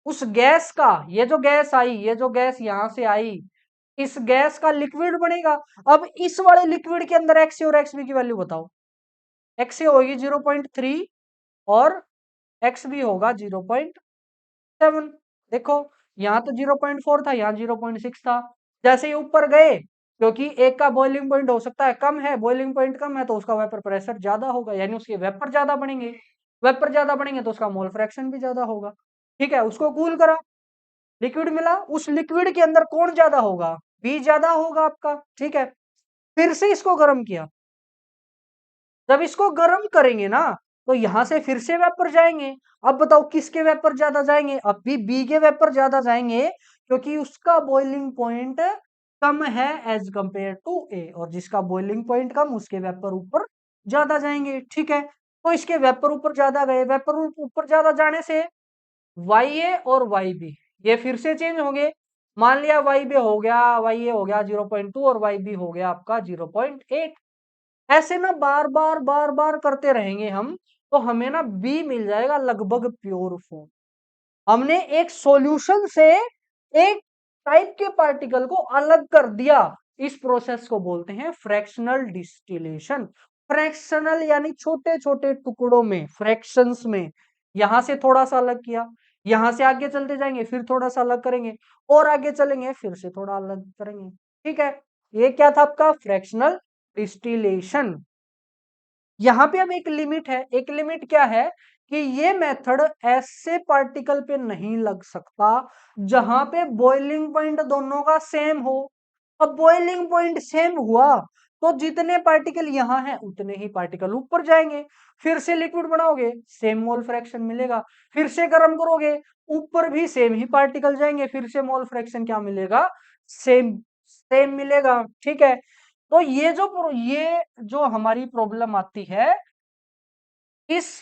उस गैस का, ये जो गैस आई, ये जो गैस यहां से आई, इस गैस का लिक्विड बनेगा। अब इस वाले लिक्विड के अंदर एक्स और एक्स बी की वैल्यू बताओ। एक्स होगी 0.3 और एक्स बी होगा 0.7। देखो यहाँ तो 0.4 था, यहाँ 0.6 था। जैसे ही ऊपर गए, क्योंकि एक का बॉइलिंग पॉइंट हो सकता है कम है, बॉइलिंग पॉइंट कम है, तो उसका वेपर प्रेशर ज्यादा होगा, यानी उसके वेपर ज्यादा बनेंगे। वेपर ज्यादा बनेंगे तो उसका मोल फ्रैक्शन भी ज्यादा होगा। ठीक है, उसको कूल करा, लिक्विड मिला, उस लिक्विड के अंदर कौन ज्यादा होगा, बी ज्यादा होगा आपका। ठीक है, फिर से इसको गर्म किया, जब इसको गर्म करेंगे ना, तो यहां से फिर से वेपर जाएंगे। अब बताओ किसके वेपर ज्यादा जाएंगे, अब भी बी के वेपर ज्यादा जाएंगे, क्योंकि उसका बॉइलिंग पॉइंट कम है एज कंपेयर टू ए, और जिसका बॉइलिंग पॉइंट कम उसके वेपर ऊपर ज्यादा जाएंगे। ठीक है, तो इसके वेपर ऊपर ज्यादा गए, वेपर ऊपर ज्यादा जाने से वाई ए और वाई बी ये फिर से चेंज होंगे। मान लिया वाई बी हो गया, वाई ए हो गया 0.2 और वाई बी हो गया आपका 0.8। ऐसे ना बार बार करते रहेंगे हम, तो हमें ना बी मिल जाएगा लगभग प्योर फॉर्म। हमने एक सॉल्यूशन से एक टाइप के पार्टिकल को अलग कर दिया। इस प्रोसेस को बोलते हैं फ्रैक्शनल डिस्टिलेशन। फ्रैक्शनल यानी छोटे छोटे टुकड़ों में, फ्रैक्शंस में। यहां से थोड़ा सा अलग किया, यहां से आगे चलते जाएंगे फिर थोड़ा सा अलग करेंगे, और आगे चलेंगे फिर से थोड़ा अलग करेंगे। ठीक है, ये क्या था आपका फ्रैक्शनल डिस्टिलेशन। यहाँ पे अब एक लिमिट है। एक लिमिट क्या है कि ये मेथड ऐसे पार्टिकल पे नहीं लग सकता जहां पे बॉइलिंग पॉइंट दोनों का सेम हो। अब बॉइलिंग पॉइंट सेम हुआ तो जितने पार्टिकल यहाँ हैं उतने ही पार्टिकल ऊपर जाएंगे। फिर से लिक्विड बनाओगे सेम मोल फ्रैक्शन मिलेगा, फिर से गर्म करोगे ऊपर भी सेम ही पार्टिकल जाएंगे, फिर से मोल फ्रैक्शन क्या मिलेगा, सेम सेम मिलेगा। ठीक है, तो ये जो हमारी प्रॉब्लम आती है, इस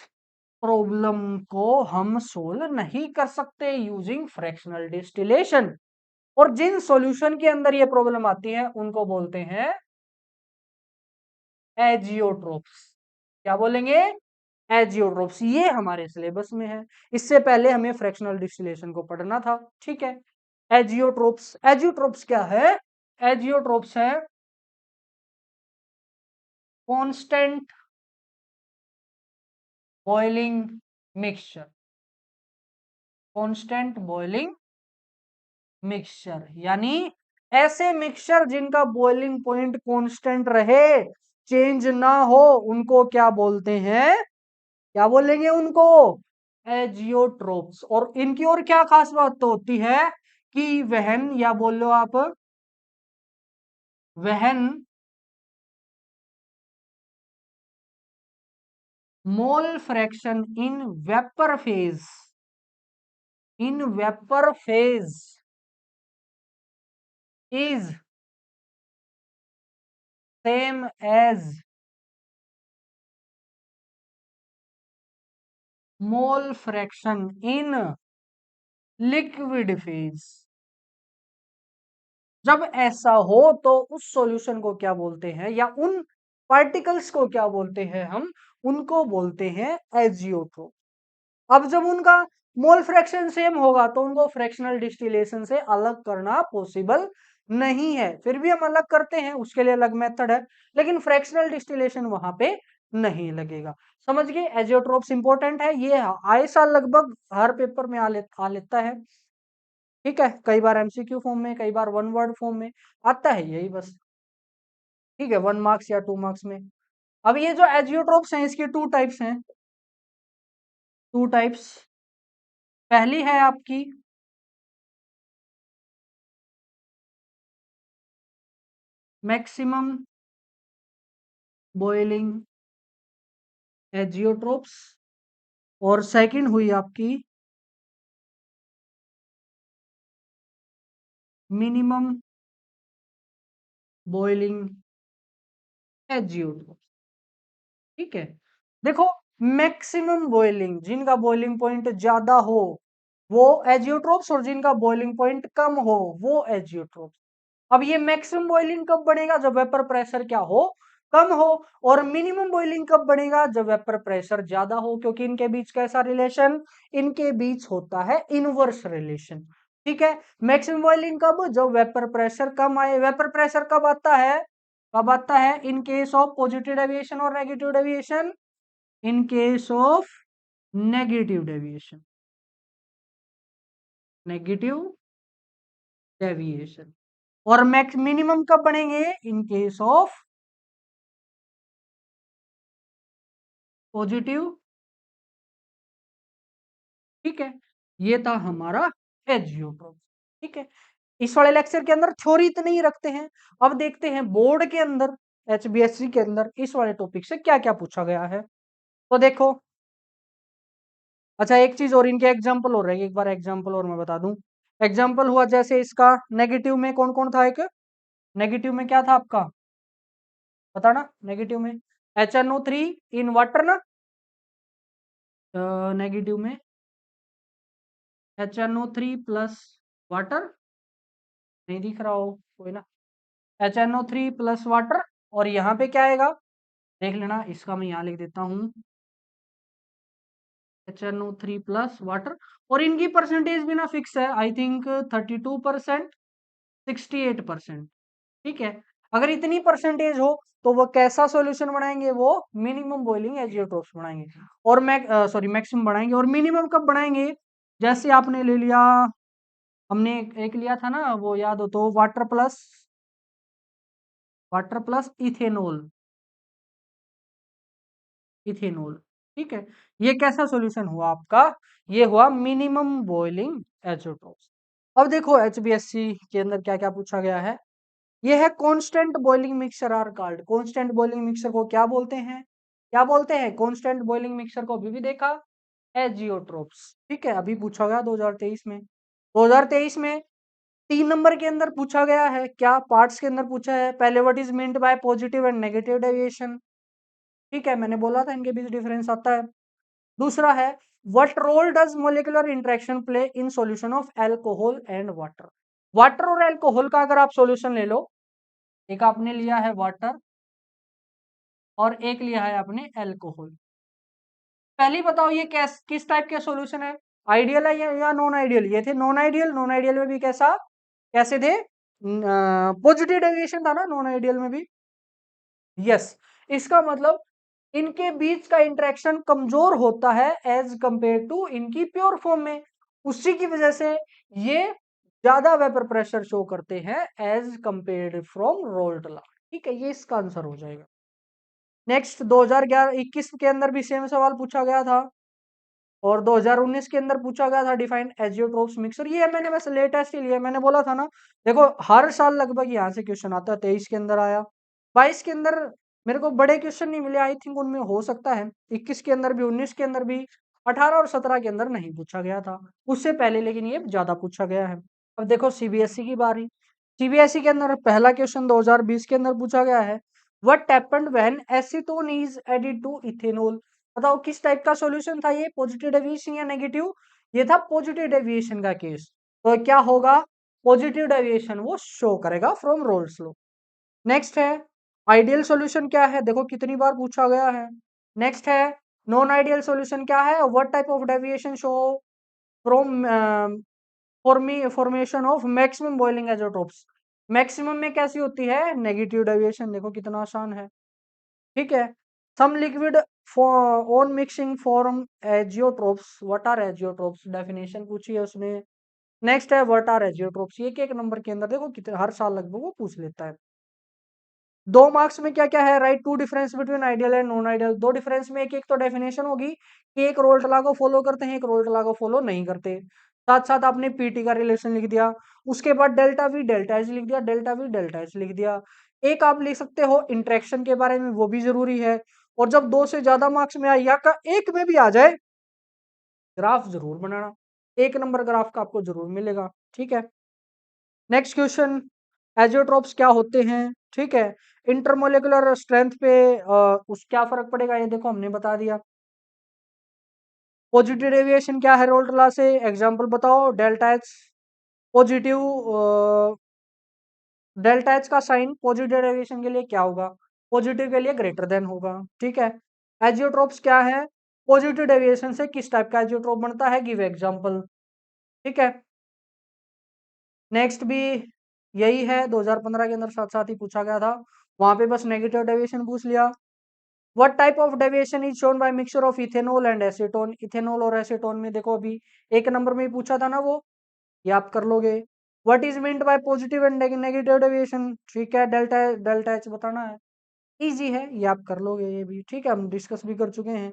प्रॉब्लम को हम सोल्व नहीं कर सकते यूजिंग फ्रैक्शनल डिस्टिलेशन। और जिन सॉल्यूशन के अंदर ये प्रॉब्लम आती है उनको बोलते हैं एजियोट्रोप्स। क्या बोलेंगे, एजियोट्रोप्स। ये हमारे सिलेबस में है, इससे पहले हमें फ्रैक्शनल डिस्टिलेशन को पढ़ना था। ठीक है, एजियोट्रोप्स। एजियोट्रोप्स क्या है, एजियोट्रोप्स है constant boiling mixture. Constant boiling mixture यानी ऐसे मिक्सचर जिनका बॉइलिंग पॉइंट कांस्टेंट रहे, चेंज ना हो, उनको क्या बोलते हैं, क्या बोलेंगे उनको, एजियोट्रोप्स। और इनकी और क्या खास बात तो होती है कि वहन, या बोलो आप वहन mole fraction in vapour phase, in vapour phase is same as mole fraction in liquid phase. जब ऐसा हो तो उस सॉल्यूशन को क्या बोलते हैं, या उन पार्टिकल्स को क्या बोलते हैं, हम उनको बोलते हैं एजियोट्रोप। अब जब उनका मोल फ्रैक्शन सेम होगा तो उनको फ्रैक्शनल डिस्टिलेशन से अलग करना पॉसिबल नहीं है। फिर भी हम अलग करते हैं, उसके लिए अलग मेथड है, लेकिन फ्रैक्शनल डिस्टिलेशन वहां पे नहीं लगेगा। समझ गए, एजियोट्रोप्स इंपॉर्टेंट है, ये आए साल लगभग हर पेपर में आ लेता है। ठीक है, कई बार एमसीक्यू फॉर्म में, कई बार वन वर्ड फॉर्म में आता है, यही बस। ठीक है, 1 मार्क्स या 2 मार्क्स में। अब ये जो एजियोट्रोप्स हैं इसकी टू टाइप्स हैं, टू टाइप्स। पहली है आपकी मैक्सिमम बॉइलिंग एजियोट्रोप्स, और सेकंड हुई आपकी मिनिमम बॉइलिंग एजियोट्रोप्स। ठीक है, देखो मैक्सिमम बॉइलिंग, जिनका बॉइलिंग पॉइंट ज्यादा हो वो एजियोट्रोप्स, और जिनका बॉइलिंग पॉइंट कम हो वो एजियोट्रोप्स। अब ये मैक्सिमम बॉइलिंग कब बनेगा, जब वेपर प्रेशर क्या हो, कम हो। और मिनिमम बॉइलिंग कब बनेगा, जब वेपर प्रेशर ज्यादा हो, क्योंकि इनके बीच कैसा रिलेशन, इनके बीच होता है इनवर्स रिलेशन। ठीक है, मैक्सिमम बॉइलिंग कब, जब वेपर प्रेशर कम आए। वेपर प्रेशर कब आता है, कब आता है, in case of positive deviation और negative deviation, in case of negative deviation, negative deviation. और मैक्स मिनिमम कब बनेंगे, इन केस ऑफ पॉजिटिव। ठीक है, ये था हमारा एजियोट्रोप। ठीक है, इस वाले लेक्चर के अंदर थ्योरी इतनी ही रखते हैं। अब देखते हैं बोर्ड के अंदर, एचबीएससी के अंदर इस वाले टॉपिक से क्या क्या पूछा गया है। तो देखो, अच्छा एक चीज और, इनके एग्जाम्पल और रहेगी, एक बार एग्जाम्पल और मैं बता दूं। एग्जाम्पल हुआ जैसे इसका नेगेटिव में कौन कौन था, एक नेगेटिव में क्या था आपका, पता ना, नेगेटिव में HNO3 इन वाटर ना, नेगेटिव में HNO3 प्लस वाटर, नहीं दिख रहा हो कोई ना, HNO3 प्लस वाटर, और यहाँ पे क्या आएगा देख लेना, इसका मैं यहाँ लिख देता हूँ HNO3 प्लस वाटर, और इनकी परसेंटेज भी ना फिक्स है, आई थिंक 32%, 68%, ठीक है। अगर इतनी परसेंटेज हो तो वो कैसा सॉल्यूशन बनाएंगे, वो मिनिमम बॉइलिंग एजियोट्रोप्स बनाएंगे, और मैक्सिमम बनाएंगे, और मिनिमम कब बनाएंगे, जैसे आपने ले लिया, हमने एक लिया था ना, वो याद हो तो, वाटर प्लस इथेनॉल, इथेनॉल, ठीक है। ये कैसा सॉल्यूशन हुआ आपका, ये हुआ मिनिमम बॉइलिंग एजियोट्रोप्स। अब देखो HBSC के अंदर क्या क्या पूछा गया है, ये है constant boiling mixture are called, constant boiling mixture को क्या बोलते हैं, क्या बोलते हैं कांस्टेंट बॉइलिंग मिक्सचर को, अभी भी देखा, एजियोट्रोप्स, ठीक है, अभी पूछा गया 2023 में, 2023 में 3 नंबर के अंदर पूछा गया है, क्या पार्ट्स के अंदर पूछा है, पहले what is meant by positive and negative deviation, ठीक है, मैंने बोला था इनके बीच डिफरेंस आता है। दूसरा है what role does molecular interaction play in solution of alcohol and water, water और अल्कोहल का अगर आप सॉल्यूशन ले लो, एक आपने लिया है वाटर और एक लिया है आपने अल्कोहल, पहले ही बताओ ये किस टाइप के सॉल्यूशन है, आइडियल है या नॉन आइडियल, ये थे नॉन आइडियल, नॉन आइडियल में भी कैसे थे, पॉजिटिव डेविएशन था ना नॉन आइडियल में भी, यस, इसका मतलब इनके बीच का इंटरेक्शन कमजोर होता है एज कंपेयर टू इनकी प्योर फॉर्म में, उसी की वजह से ये ज्यादा वेपर प्रेशर शो करते हैं as compared from Raoult's law, ठीक है, ये इसका आंसर हो जाएगा। नेक्स्ट 2011-21 के अंदर भी सेम सवाल पूछा गया था, और 2019 के अंदर पूछा गया था डिफाइन एजियोट्रोप्स मिक्सर, ये मैंने बस लेटेस्ट ही लिया, मैंने बोला था ना, देखो हर साल लगभग यहाँ से क्वेश्चन आता है, 23 के अंदर आया, 22 के अंदर मेरे को बड़े क्वेश्चन नहीं मिले, आई थिंक उनमें हो सकता है 21 के अंदर भी, 19 के अंदर भी, 18 और 17 के अंदर नहीं पूछा गया था उससे पहले, लेकिन ये ज्यादा पूछा गया है। अब देखो सीबीएसई की बारी, सीबीएसई के अंदर पहला क्वेश्चन 2020 के अंदर पूछा गया है, what happened when acetone is added to ethanol, बताओ किस टाइप का सॉल्यूशन था ये, पॉजिटिव डेविएशन या नेगेटिव, ये था पॉजिटिव डेविएशन का केस, तो क्या होगा, पॉजिटिव डेविएशन वो शो करेगा फ्रॉम रोल्स लॉ। नेक्स्ट है आइडियल सॉल्यूशन क्या है, देखो कितनी बार पूछा गया है। नेक्स्ट है नॉन आइडियल सॉल्यूशन क्या है, what type of deviation show from formation of maximum boiling azeotropes, maximum में कैसी होती है, नेगेटिव डेविएशन, देखो कितना आसान है, ठीक है। Some liquid on mixing form azeotropes, what are azeotropes, definition पूछी है उसने। नेक्स्ट है व्हाट आर एजियोट्रोप्स, ये एक नंबर के अंदर देखो कितने हर साल लगभग वो पूछ लेता है। 2 मार्क्स में क्या क्या है, write two difference between ideal and non ideal, दो डिफरेंस में एक एक तो डेफिनेशन होगी कि एक रोल्ट लॉ को फॉलो करते हैं, एक रोल्ट लॉ को फॉलो नहीं करते, साथ साथ आपने पीटी का रिलेशन लिख दिया, उसके बाद डेल्टा वी डेल्टा एच लिख दिया, डेल्टा वी डेल्टा एच लिख दिया, एक आप लिख सकते हो इंटरेक्शन के बारे में, वो भी जरूरी है, और जब 2 से ज्यादा मार्क्स में आए या का एक में भी आ जाए, ग्राफ जरूर बनाना, 1 नंबर ग्राफ का आपको जरूर मिलेगा, ठीक है। नेक्स्ट क्वेश्चन, एजियोट्रोप्स क्या होते हैं, ठीक है, इंटरमोलिकुलर स्ट्रेंथ पे उस क्या फर्क पड़ेगा, ये देखो हमने बता दिया। पॉजिटिव डेविएशन क्या है रोल्ट लॉ से, एग्जांपल बताओ, delta H positive, delta H का साइन पॉजिटिव डेविएशन के लिए क्या होगा, पॉजिटिव के लिए ग्रेटर देन होगा, ठीक है। एजियोट्रोप्स क्या है, पॉजिटिव डेविएशन से किस टाइप का एजियोट्रोप बनता है, गिव एग्जांपल, ठीक है। नेक्स्ट भी यही है, 2015 के अंदर साथ साथ ही पूछा गया था, वहां पे बस नेगेटिव डेविएशन पूछ लिया। What type of deviation is shown by mixture of ethanol and acetone, ethanol और एसीटोन में देखो अभी 1 नंबर में ही पूछा था ना वो, ये आप कर लोगे। What is meant by positive and negative deviation, ठीक है, डेल्टा डेल्टा एच बताना है, इजी है, ये आप कर लोगे, ये भी ठीक है, हम डिस्कस भी कर चुके हैं।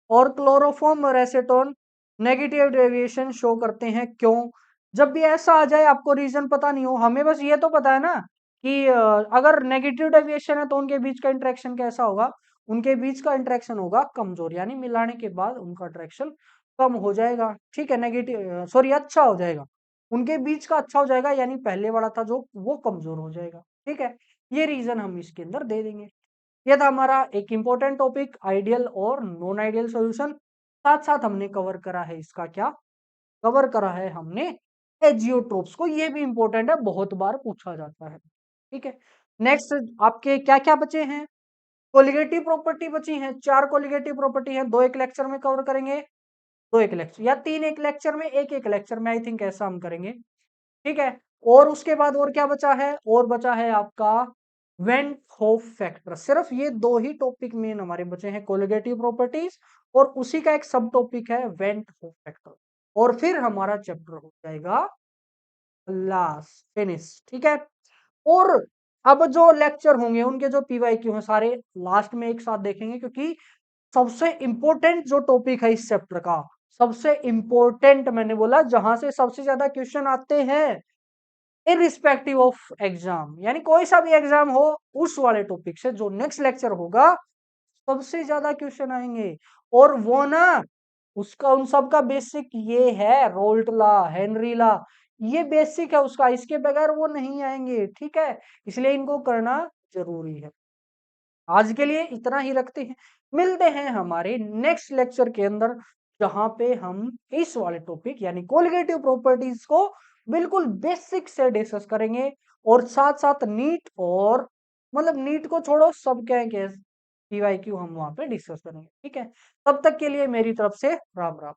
और क्लोरोफॉर्म और एसीटोन नेगेटिव डेविएशन शो करते हैं, क्यों, जब भी ऐसा आ जाए आपको रीजन पता नहीं हो, हमें बस ये तो पता है ना कि अगर नेगेटिव डेविएशन है तो उनके बीच का इंटरेक्शन कैसा होगा, उनके बीच का इंटरेक्शन होगा कमजोर, यानी मिलाने के बाद उनका इंटरेक्शन कम हो जाएगा, ठीक है, नेगेटिव सॉरी अच्छा हो जाएगा, उनके बीच का अच्छा हो जाएगा, यानी पहले वाला था जो वो कमजोर हो जाएगा, ठीक है, ये रीजन हम इसके अंदर दे देंगे। ये था हमारा एक इंपॉर्टेंट टॉपिक, आइडियल और नॉन आइडियल सॉल्यूशन। साथ साथ हमने कवर करा है इसका क्या, कवर करा है हमने एजियोट्रोप्स को, ये भी इंपॉर्टेंट है, बहुत बार पूछा जाता है। ठीक है, नेक्स्ट आपके क्या क्या बचे हैं, कोलिगेटिव प्रॉपर्टी बची हैं, 4 कोलिगेटिव प्रॉपर्टी है, 2 एक लेक्चर में कवर करेंगे, 2 एक लेक्चर या 3 एक लेक्चर में, 1 एक लेक्चर में, आई थिंक ऐसा हम करेंगे। ठीक है, और उसके बाद और क्या बचा है, और बचा है आपका वेंट होफ फैक्टर। सिर्फ ये दो ही टॉपिक मेन हमारे बचे हैं, कोलिगेटिव प्रॉपर्टीज और उसी का एक सब टॉपिक है वेंट होफ फैक्टर, और फिर हमारा चैप्टर हो जाएगा लास्ट फिनिश। ठीक है, और अब जो लेक्चर होंगे उनके जो पीवाईक्यू हैं सारे लास्ट में एक साथ देखेंगे, क्योंकि सबसे इंपॉर्टेंट जो टॉपिक है इस चैप्टर का, सबसे इंपॉर्टेंट मैंने बोला जहां से सबसे ज्यादा क्वेश्चन आते हैं इरिस्पेक्टिव ऑफ एग्जाम, यानी कोई सा भी एग्जाम हो, उस वाले टॉपिक से जो नेक्स्ट लेक्चर होगा सबसे ज्यादा क्वेश्चन आएंगे। और वो ना, उसका उन सब का बेसिक ये है, रोल्ट लॉ, हेनरी लॉ, ये बेसिक है उसका, इसके बगैर वो नहीं आएंगे। ठीक है, इसलिए इनको करना जरूरी है। आज के लिए इतना ही रखते हैं, मिलते हैं हमारे नेक्स्ट लेक्चर के अंदर, जहां पे हम इस वाले टॉपिक यानी कोलिगेटिव प्रॉपर्टीज को बिल्कुल बेसिक से डिस्कस करेंगे, और साथ साथ नीट और मतलब नीट को छोड़ो सब क्या है, पीवाईक्यू हम वहां पे डिस्कस करेंगे। ठीक है, तब तक के लिए मेरी तरफ से राम राम।